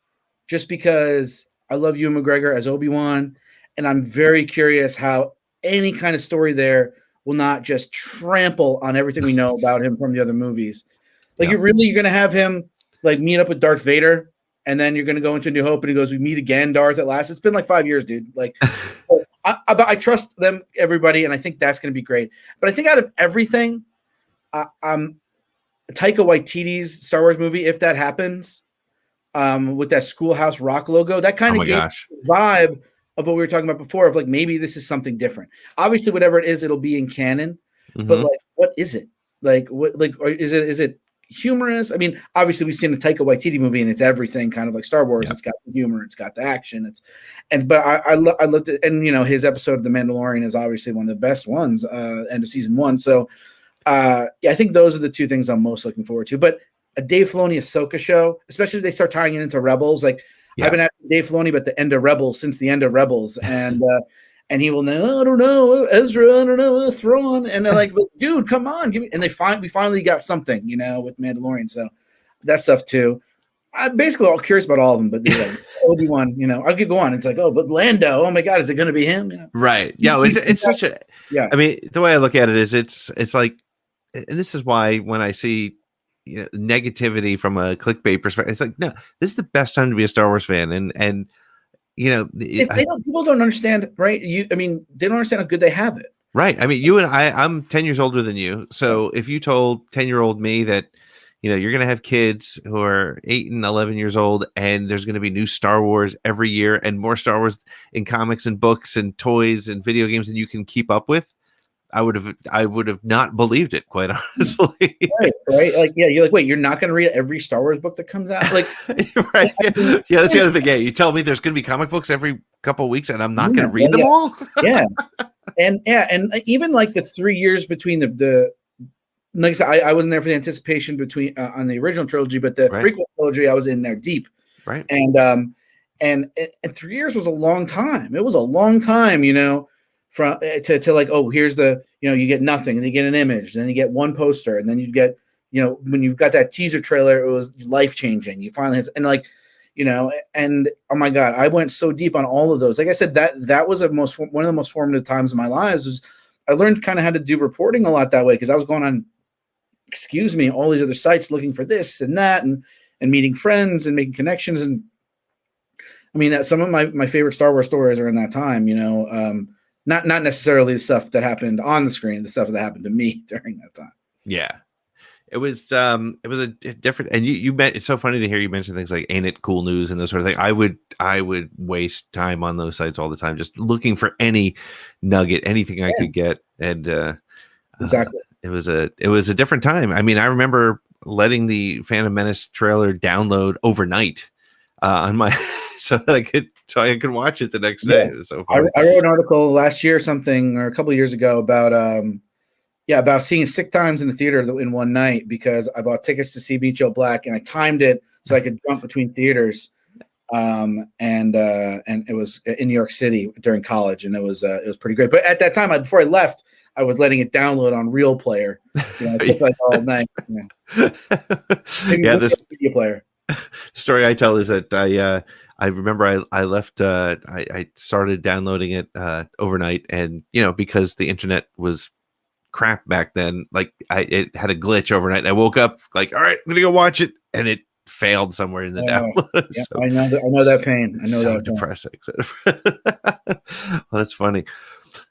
just because I love Ewan McGregor as Obi-Wan, and I'm very curious how any kind of story there will not just trample on everything we know about him from the other movies. Like, you're going to have him like meet up with Darth Vader, and then you're going to go into New Hope, and he goes, "We meet again, Darth, at last." It's been like 5 years, dude. Like, I trust them, everybody, and I think that's going to be great. But I think out of everything, Taika Waititi's Star Wars movie, if that happens, with that Schoolhouse Rock logo, that kind of gave the vibe of what we were talking about before, of like, maybe this is something different. Obviously, whatever it is, it'll be in canon. But like, what is it? Like, what? Like, is it humorous? I mean, obviously, we've seen the Taika Waititi movie, and it's everything kind of like Star Wars. It's got the humor, it's got the action. But I looked at, and his episode of The Mandalorian is obviously one of the best ones, end of season 1. So, I think those are the two things I'm most looking forward to. But a Dave Filoni Ahsoka show, especially if they start tying it into Rebels, like. Yeah. I've been asking Dave Filoni about the end of Rebels since the end of Rebels, and he will know, I don't know, Ezra, I don't know, Thrawn, and they're like, dude, come on, give me. And we finally got something, with Mandalorian. So that stuff too. I'm basically all curious about all of them, but like, Obi-Wan, I could go on. It's like, oh, but Lando, oh my God, is it going to be him? Right? Yeah, it's such a. Yeah. I mean, the way I look at it is, it's like, and this is why when I see. Negativity from a clickbait perspective, it's like, no, this is the best time to be a Star Wars fan, and people don't understand, right? They don't understand how good they have it, right? I mean, you and I'm 10 years older than you, so if you told 10-year-old me that you're gonna have kids who are 8 and 11 years old, and there's gonna be new Star Wars every year, and more Star Wars in comics and books and toys and video games than you can keep up with, I would have not believed it, quite honestly. Right. Like, yeah, you're like, wait, you're not going to read every Star Wars book that comes out? Like, right? Yeah, that's the other thing. Yeah, you tell me there's going to be comic books every couple of weeks, and I'm not going to read them all. Yeah, and even like the 3 years between the like I said, I wasn't there for the anticipation between on the original trilogy, but the prequel trilogy, I was in there deep. Right. And 3 years was a long time. It was a long time, from to like, oh, here's the, you get nothing, and you get an image, then you get one poster, and then you get, when you've got that teaser trailer, it was life changing. You finally had, and like, and oh my God, I went so deep on all of those. Like I said, that was one of the most formative times of my lives. Was I learned kind of how to do reporting a lot that way, because I was going on, all these other sites looking for this and that, and meeting friends and making connections. And I mean, some of my favorite Star Wars stories are in that time, not necessarily the stuff that happened on the screen, the stuff that happened to me during that time. Yeah. It was a different, and you met, it's so funny to hear you mention things like Ain't It Cool News and those sort of thing. I would waste time on those sites all the time, just looking for any nugget, anything I could get. And exactly. It was a different time. I mean, I remember letting the Phantom Menace trailer download overnight on my so that I could watch it the next day. It was so funny. I wrote an article last year or something, or a couple of years ago, about seeing Sick Times in the theater in one night, because I bought tickets to see Meet Joe Black, and I timed it so I could jump between theaters. And it was in New York City during college, and it was pretty great. But at that time, before I left, I was letting it download on Real Player. I took like all night. Yeah, this media player. Story I tell is that I remember I left. I started downloading it overnight, and because the internet was crap back then, like it had a glitch overnight. I woke up like, all right, I'm gonna go watch it, and it failed somewhere in the download. Yeah, So, I know that pain. I know so that pain. depressing. Well, that's funny.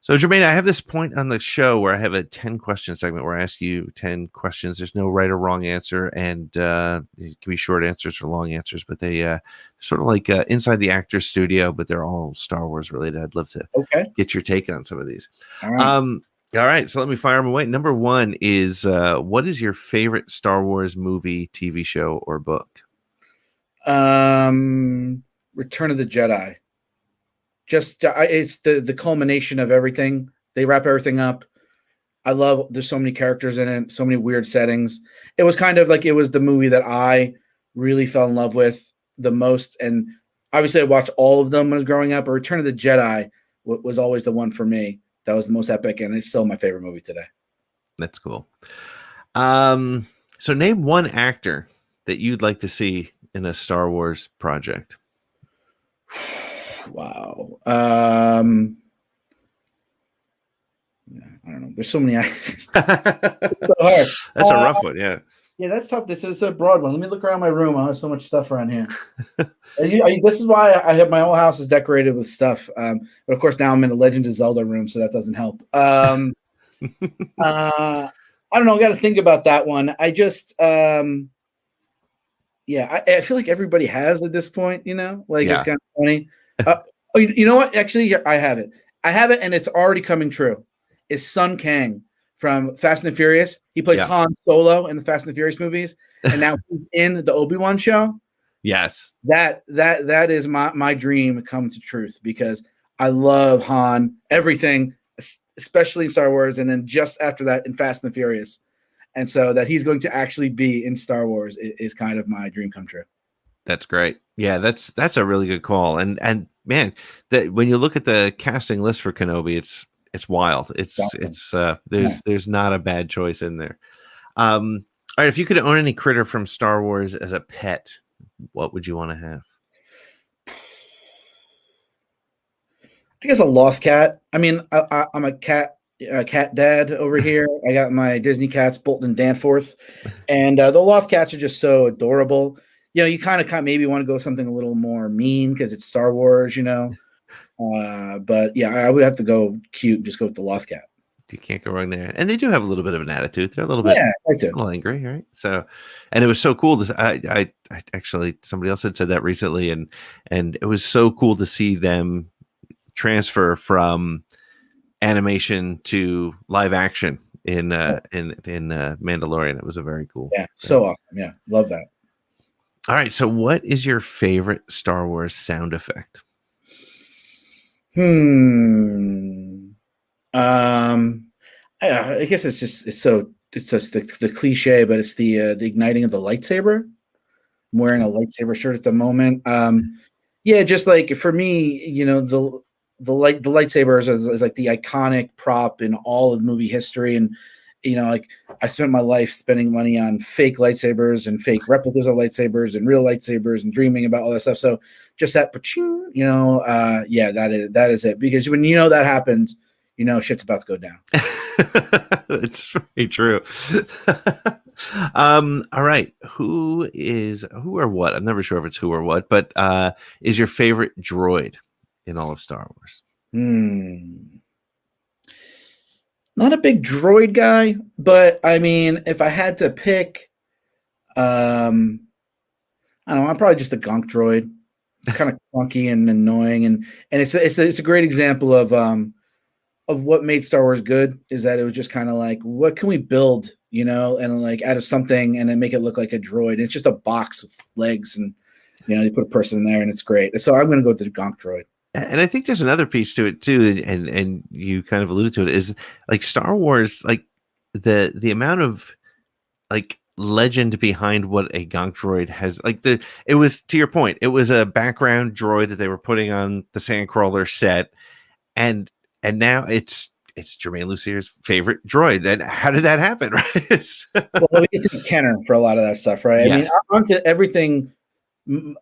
So, Germain, I have this point on the show where I have a 10 question segment where I ask you 10 questions. There's no right or wrong answer, and it can be short answers or long answers, but they sort of like inside the actor's studio, but they're all Star Wars related. I'd love to get your take on some of these. All right. All right, so let me fire them away. Number one is what is your favorite Star Wars movie, TV show, or book? Return of the Jedi. Just it's the culmination of everything. They wrap everything up. I love. There's so many characters in it, so many weird settings. It was kind of like it was the movie that I really fell in love with the most, and obviously I watched all of them when I was growing up. But Return of the Jedi was always the one for me. That was the most epic, and it's still my favorite movie today. That's cool. So name one actor that you'd like to see in a Star Wars project. Wow. I don't know. There's so many actors. So hard. That's a rough one, yeah. Yeah, that's tough. This is a broad one. Let me look around my room. I have so much stuff around here. This is why I have my whole house is decorated with stuff. But of course, now I'm in a Legends of Zelda room, so that doesn't help. I don't know. I got to think about that one. I just, I feel like everybody has at this point. You know, like it's kind of funny. You know what? Actually, I have it. And it's already coming true. Is Sun Kang from Fast and the Furious? He plays Han Solo in the Fast and the Furious movies, and now he's in the Obi-Wan show. Yes, that is my dream come to truth, because I love Han, everything, especially in Star Wars, and then just after that in Fast and the Furious, and so that he's going to actually be in Star Wars is kind of my dream come true. That's great. Yeah, that's a really good call. And man, that when you look at the casting list for Kenobi, it's wild. It's there's not a bad choice in there. All right, if you could own any critter from Star Wars as a pet, what would you want to have? I guess a lost cat. I mean, I'm a cat dad over here. I got my Disney cats, Bolton and Danforth, and the lost cats are just so adorable. You know, you kind of maybe want to go something a little more mean because it's Star Wars, you know. But yeah, I would have to go cute and just go with the lost cat. You can't go wrong there. And they do have a little bit of an attitude. They're a little bit a little angry, right? So, and it was so cool to I actually, somebody else had said that recently, and it was so cool to see them transfer from animation to live action in Mandalorian. It was a very cool. Yeah, so awesome. Yeah, love that. All right, so what is your favorite Star Wars sound effect? I guess it's just the cliche, but it's the igniting of the lightsaber. I'm wearing a lightsaber shirt at the moment. Just like for me, you know, the lightsaber is like the iconic prop in all of movie history, and you know, like I spent my life spending money on fake lightsabers and fake replicas of lightsabers and real lightsabers and dreaming about all that stuff. So just that, you know, that is it. Because when you know that happens, you know shit's about to go down. It's very true. All right, who or what? I'm never sure if it's who or what, but is your favorite droid in all of Star Wars? Not a big droid guy, but I mean, if I had to pick, I don't know. I'm probably just a gonk droid, kind of clunky and annoying, and it's a great example of what made Star Wars good. Is that it was just kind of like, what can we build, you know, and like out of something, and then make it look like a droid. It's just a box with legs, and you know, you put a person in there, and it's great. So I'm going to go with the gonk droid. And I think there's another piece to it too, and you kind of alluded to it, is like Star Wars, like the amount of like legend behind what a gonk droid has. Like it was, to your point, it was a background droid that they were putting on the Sandcrawler set, and now it's Germain Lussier's favorite droid. And how did that happen, right? Well, we think Kenner for a lot of that stuff, right? Yes. I mean, onto everything.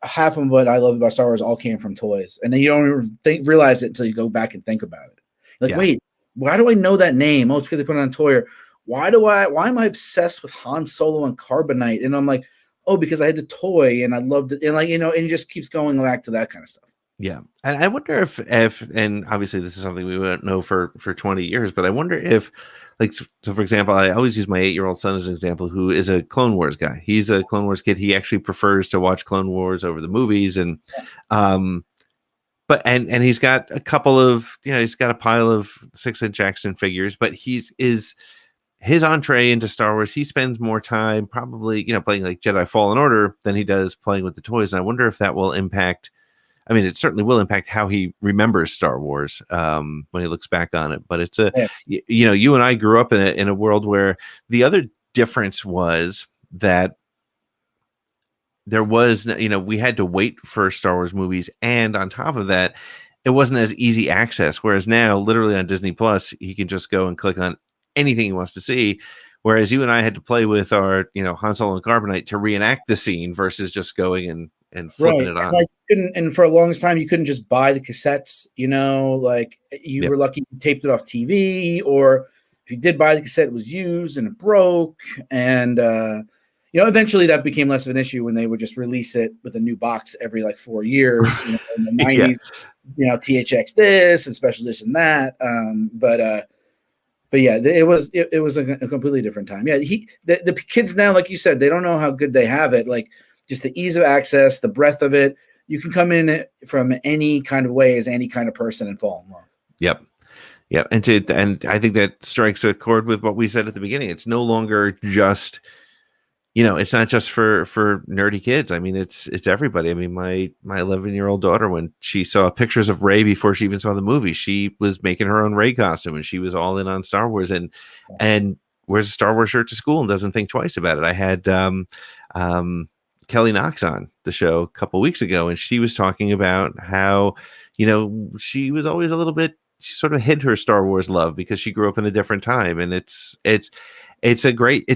Half of what I love about Star Wars all came from toys, and then you don't even realize it until you go back and think about it. Like, wait, why do I know that name? Oh, it's because they put it on a toy. Or why am I obsessed with Han Solo and Carbonite? And I'm like, oh, because I had the toy and I loved it, and like, and it just keeps going back to that kind of stuff. Yeah, and I wonder if, and obviously this is something we won't know for 20 years, but I wonder if, like, so for example, I always use my 8-year-old son as an example, who is a Clone Wars guy. He's a Clone Wars kid. He actually prefers to watch Clone Wars over the movies, and but he's got a couple of, he's got a pile of 6-inch action figures, but his entree into Star Wars, he spends more time probably, playing like Jedi Fallen Order than he does playing with the toys. And I wonder if that will impact. I mean, it certainly will impact how he remembers Star Wars when he looks back on it. But it's you and I grew up in a world where the other difference was that there was, we had to wait for Star Wars movies, and on top of that, it wasn't as easy access. Whereas now, literally on Disney Plus, he can just go and click on anything he wants to see. Whereas you and I had to play with our, Han Solo and Carbonite to reenact the scene versus just going and flipping it on. And for a longest time, you couldn't just buy the cassettes, like you were lucky you taped it off TV, or if you did buy the cassette, it was used and it broke. And, eventually that became less of an issue when they would just release it with a new box every like 4 years, in the 90s, THX this and special this and that. But yeah, it was a completely different time. Yeah. The kids now, like you said, they don't know how good they have it. Like, just the ease of access, the breadth of it. You can come in from any kind of way as any kind of person and fall in love. Yep. And I think that strikes a chord with what we said at the beginning. It's no longer just, it's not just for nerdy kids. I mean, it's everybody. I mean, my 11-year-old daughter, when she saw pictures of Rey before she even saw the movie, she was making her own Rey costume, and she was all in on Star Wars and wears a Star Wars shirt to school and doesn't think twice about it. I had Kelly Knox on the show a couple weeks ago, and she was talking about how, she was always a little bit, she sort of hid her Star Wars love because she grew up in a different time. And it's a great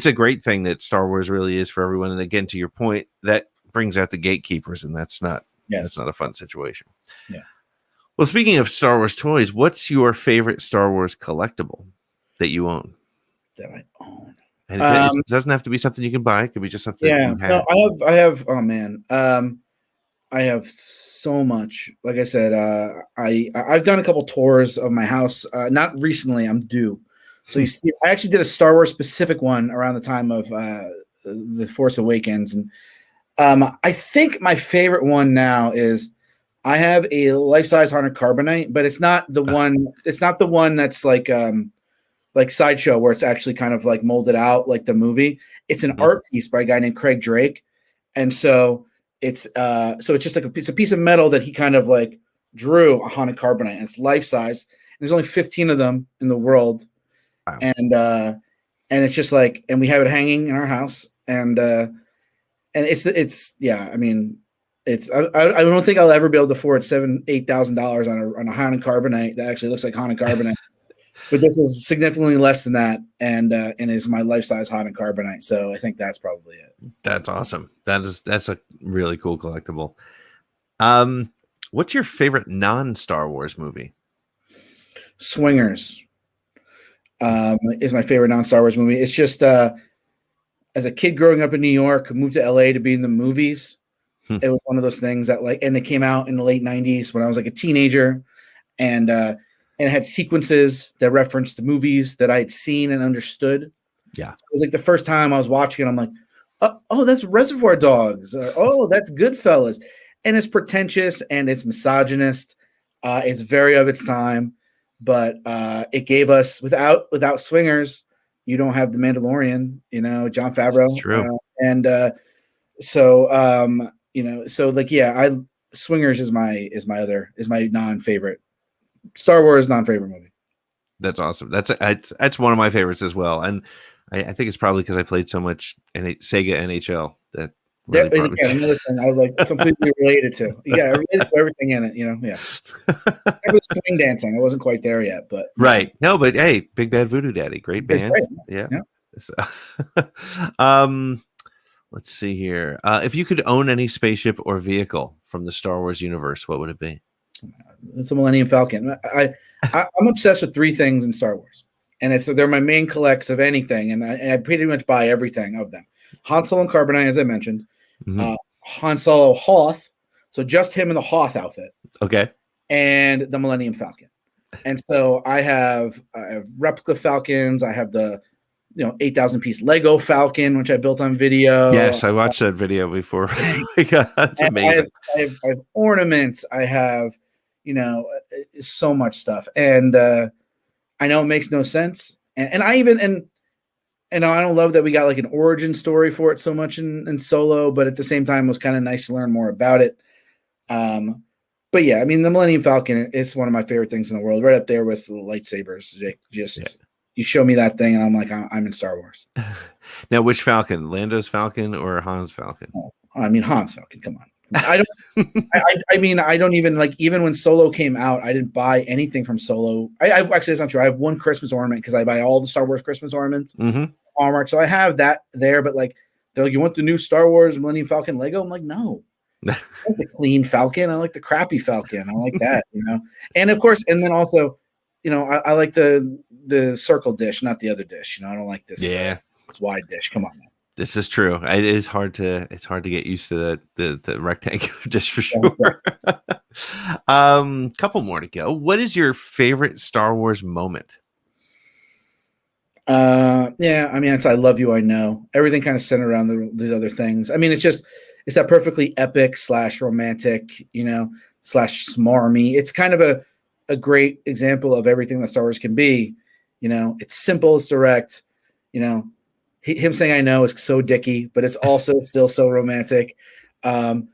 thing that Star Wars really is for everyone. And again, to your point, that brings out the gatekeepers, and that's not a fun situation. Yeah. Well, speaking of Star Wars toys, what's your favorite Star Wars collectible that you own? That I own. And it doesn't have to be something you can buy. It could be just something you have. No, I have. Oh man, I have so much. Like I said, I've done a couple tours of my house. Not recently. I'm due. So you see, I actually did a Star Wars specific one around the time of The Force Awakens, and I think my favorite one now is I have a life-size Haunted Carbonite, but it's not the one. It's not the one that's like Sideshow, where it's actually kind of like molded out like the movie. It's an art piece by a guy named Craig Drake, and so it's just like it's a piece of metal that he kind of like drew a Haunted Carbonite, and it's life size. There's only 15 of them in the world, wow. And it's just like, and we have it hanging in our house, and it's yeah. I mean, it's I don't think I'll ever be able to afford $8,000 on a Haunted Carbonite that actually looks like Haunted Carbonite. But this is significantly less than that, and is my life-size Haunted Carbonite. So I think that's probably it. That's awesome. That's a really cool collectible. What's your favorite non-Star Wars movie? Swingers is my favorite non-Star Wars movie. It's just as a kid growing up in New York, moved to LA to be in the movies. It was one of those things that and it came out in the late 90s when I was like a teenager, and it had sequences that referenced the movies that I had seen and understood. Yeah. It was like the first time I was watching it, I'm like, oh, that's Reservoir Dogs. Oh, that's Goodfellas. And it's pretentious and it's misogynist. It's very of its time, but it gave us, without Swingers, you don't have The Mandalorian, Jon Favreau. That's true. Swingers is my non-favorite Star Wars non-favorite movie. That's awesome. That's one of my favorites as well, and I think it's probably because I played so much Sega NHL that. Really another thing I was like completely related to. Yeah, I related to everything in it. Yeah. I was swing dancing. I wasn't quite there yet, but right. No, but hey, Big Bad Voodoo Daddy, great band. Great. Yeah. So, let's see here. If you could own any spaceship or vehicle from the Star Wars universe, what would it be? It's a Millennium Falcon. I'm obsessed with three things in Star Wars, and they're my main collects of anything, and I pretty much buy everything of them. Han Solo and Carbonite, as I mentioned, Han Solo Hoth, so just him in the Hoth outfit. Okay. And the Millennium Falcon. And so I have replica Falcons. I have the 8,000 piece Lego Falcon, which I built on video. Yes, I watched that video before. That's amazing. I have ornaments. I have, so much stuff. And I know it makes no sense. And I don't love that we got like an origin story for it so much in Solo, but at the same time, it was kind of nice to learn more about it. But yeah, I mean, the Millennium Falcon is one of my favorite things in the world, right up there with the lightsabers. You show me that thing, and I'm like, I'm in Star Wars. Now, which Falcon? Lando's Falcon or Han's Falcon? Oh, I mean, Han's Falcon. Come on. I don't. I don't even like. Even when Solo came out, I didn't buy anything from Solo. I actually, it's not true. I have one Christmas ornament because I buy all the Star Wars Christmas ornaments. Hallmark. So I have that there, but like, they're like, you want the new Star Wars Millennium Falcon Lego? I'm like, no. I like the clean Falcon. I like the crappy Falcon. I like that, And of course, and then also, I like the circle dish, not the other dish. I don't like this. Yeah, this wide dish. Come on, man. This is true. It is hard to get used to the rectangular dish for sure. Couple more to go. What is your favorite Star Wars moment? Yeah, I mean, it's I love you, I know. Everything kind of centered around the other things. I mean, it's that perfectly epic / romantic, / smarmy. It's kind of a great example of everything that Star Wars can be. It's simple, it's direct. Him saying I know is so dicky, but it's also still so romantic. The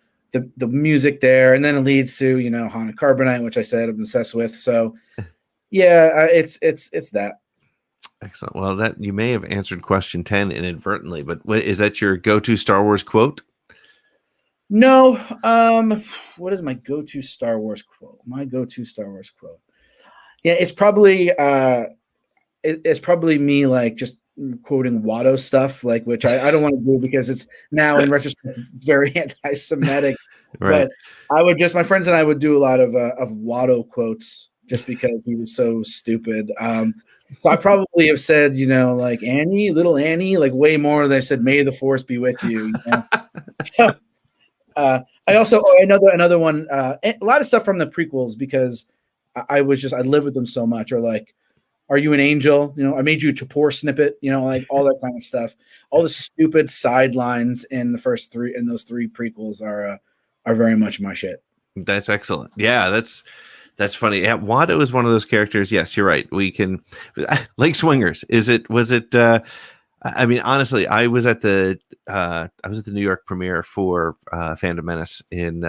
music there, and then it leads to Han and Carbonite, which I said I'm obsessed with. So yeah, it's that. Excellent. Well, that you may have answered question 10 inadvertently, but what is that your go-to Star Wars quote? No. What is my go-to Star Wars quote? Yeah, it's probably it's probably me like just quoting Watto stuff, like which I don't want to do because it's now in retrospect very anti-Semitic. Right. But I would my friends and I would do a lot of Watto quotes just because he was so stupid. So I probably have said, like Annie, little Annie, like way more than I said, "May the Force be with you." So, I also another one, a lot of stuff from the prequels because I lived with them so much, or like, "Are you an angel?" I made you a Tapor snippet, like all that kind of stuff. All the stupid sidelines in those three prequels are very much my shit. That's excellent. Yeah, that's funny. Yeah, Watto is one of those characters. Yes, you're right. We can like Swingers. Was it I mean, honestly, I was at the New York premiere for Phantom Menace and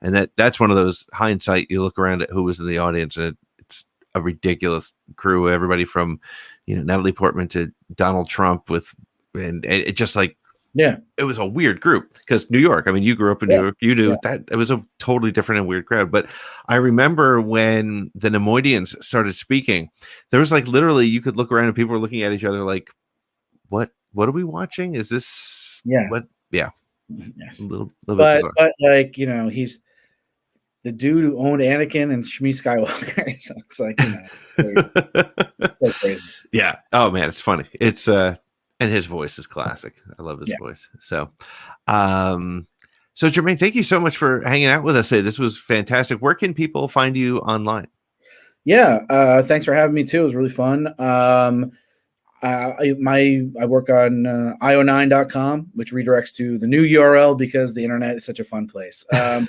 that's one of those hindsight. You look around at who was in the audience, and it's a ridiculous crew. Everybody from Natalie Portman to Donald Trump and it just like. Yeah, it was a weird group because New York. I mean, you grew up in New York. You knew that it was a totally different and weird crowd. But I remember when the Nemoidians started speaking, there was like literally you could look around and people were looking at each other like, "What are we watching? Is this what?" Yeah, yes, a little but bizarre. But like he's the dude who owned Anakin and Shmi Skywalker. So it's like crazy. So crazy. Yeah. Oh man, it's funny. It's and his voice is classic. I love his voice. So, so Germain, thank you so much for hanging out with us today. This was fantastic. Where can people find you online? Yeah. Thanks for having me too. It was really fun. I work on io9.com, which redirects to the new URL because the internet is such a fun place. But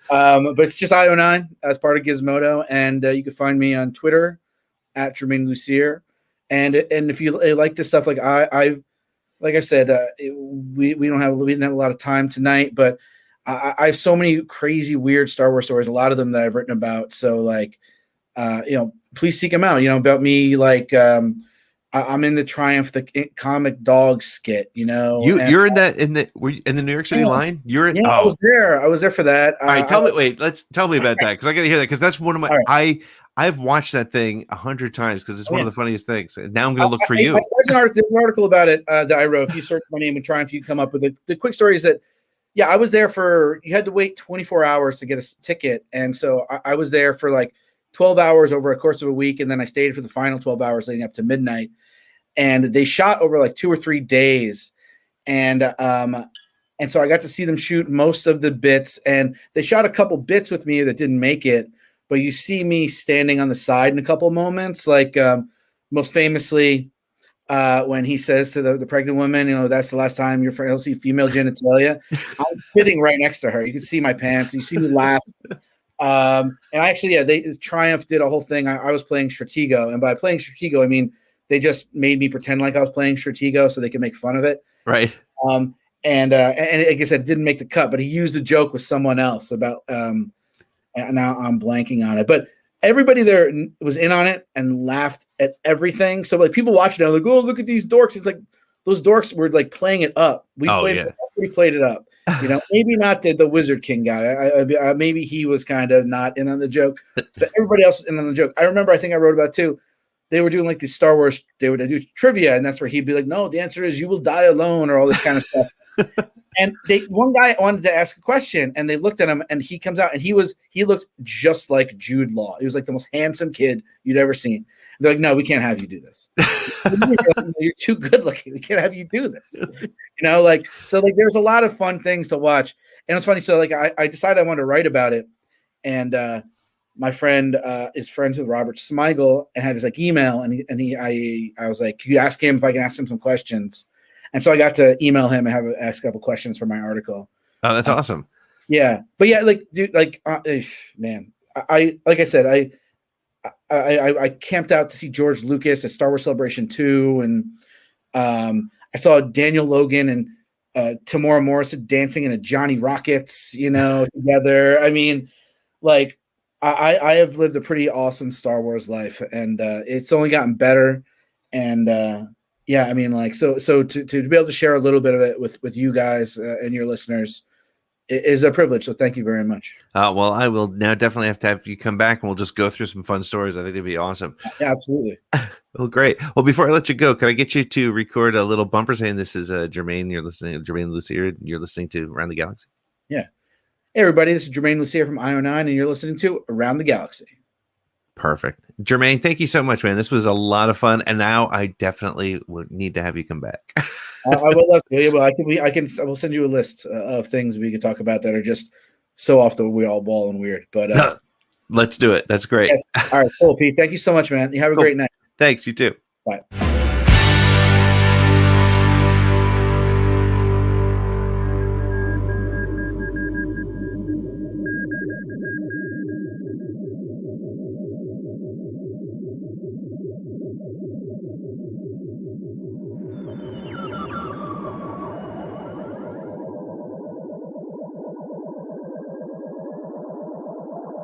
it's just io9 as part of Gizmodo. And you can find me on Twitter at Germain Lussier. And if you like this stuff, like I said, we didn't have a lot of time tonight, but I have so many crazy, weird Star Wars stories. A lot of them that I've written about. So like, please seek them out. About me, like I'm in the Triumph the comic dog skit. You're in the New York City line. You're in. Yeah, I was there for that. All right, tell me about that because I got to hear that because that's one of my I've watched that thing 100 times because it's one of the funniest things. And now I'm going to look for you. There's an article about it that I wrote. If you search my name and Triumph, you can come up with it. The quick story is that, I was there you had to wait 24 hours to get a ticket. And so I was there for like 12 hours over a course of a week. And then I stayed for the final 12 hours leading up to midnight. And they shot over like 2 or 3 days. And And so I got to see them shoot most of the bits, and they shot a couple bits with me that didn't make it. But you see me standing on the side in a couple moments, like most famously when he says to the pregnant woman, that's the last time you'll see female genitalia. I'm sitting right next to her. You can see my pants. You see me laugh. And Triumph did a whole thing. I was playing Stratego, and by playing Stratego, I mean they just made me pretend like I was playing Stratego so they could make fun of it. Right. And like I said, it didn't make the cut, but he used a joke with someone else about. And now I'm blanking on it, but everybody there was in on it and laughed at everything. So like people watching it, like, oh, look at these dorks. It's like those dorks were like playing it up. We played it up. Maybe not the Wizard King guy. Maybe he was kind of not in on the joke, but everybody else was in on the joke. I remember, I think I wrote about too. They were doing like these Star Wars. They would do trivia, and that's where he'd be like, "No, the answer is you will die alone," or all this kind of stuff. And one guy wanted to ask a question, and they looked at him, and he comes out, and he looked just like Jude Law. He was like the most handsome kid you'd ever seen. And they're like, "No, we can't have you do this. You're too good looking. We can't have you do this." There's a lot of fun things to watch, and it's funny. So like I decided I wanted to write about it, and my friend is friends with Robert Smigel and had his like email, and I was like, "You ask him if I can ask him some questions." And so I got to email him and ask a couple questions for my article. Oh, that's awesome. Yeah. But yeah, man, I camped out to see George Lucas at Star Wars Celebration 2. And I saw Daniel Logan and Tamora Morrison dancing in a Johnny Rockets, together. I mean, like I have lived a pretty awesome Star Wars life, and it's only gotten better. And, yeah, I mean, like, so to be able to share a little bit of it with you guys and your listeners is a privilege. So thank you very much. Well, I will now definitely have to have you come back, and we'll just go through some fun stories. I think it'd be awesome. Yeah, absolutely. Well, great. Well, before I let you go, can I get you to record a little bumper saying this is Germain? You're listening to Germain Lussier. You're listening to Around the Galaxy. Yeah. Hey, everybody. This is Germain Lussier from IO9, and you're listening to Around the Galaxy. Perfect. Germain, thank you so much, man. This was a lot of fun, and now I definitely would need to have you come back. I would love to. Well, I will send you a list of things we could talk about that are just so off the wall and weird. But let's do it. That's great. Yes. All right, cool, Pete. Thank you so much, man. You have a great night. Thanks. You too. Bye.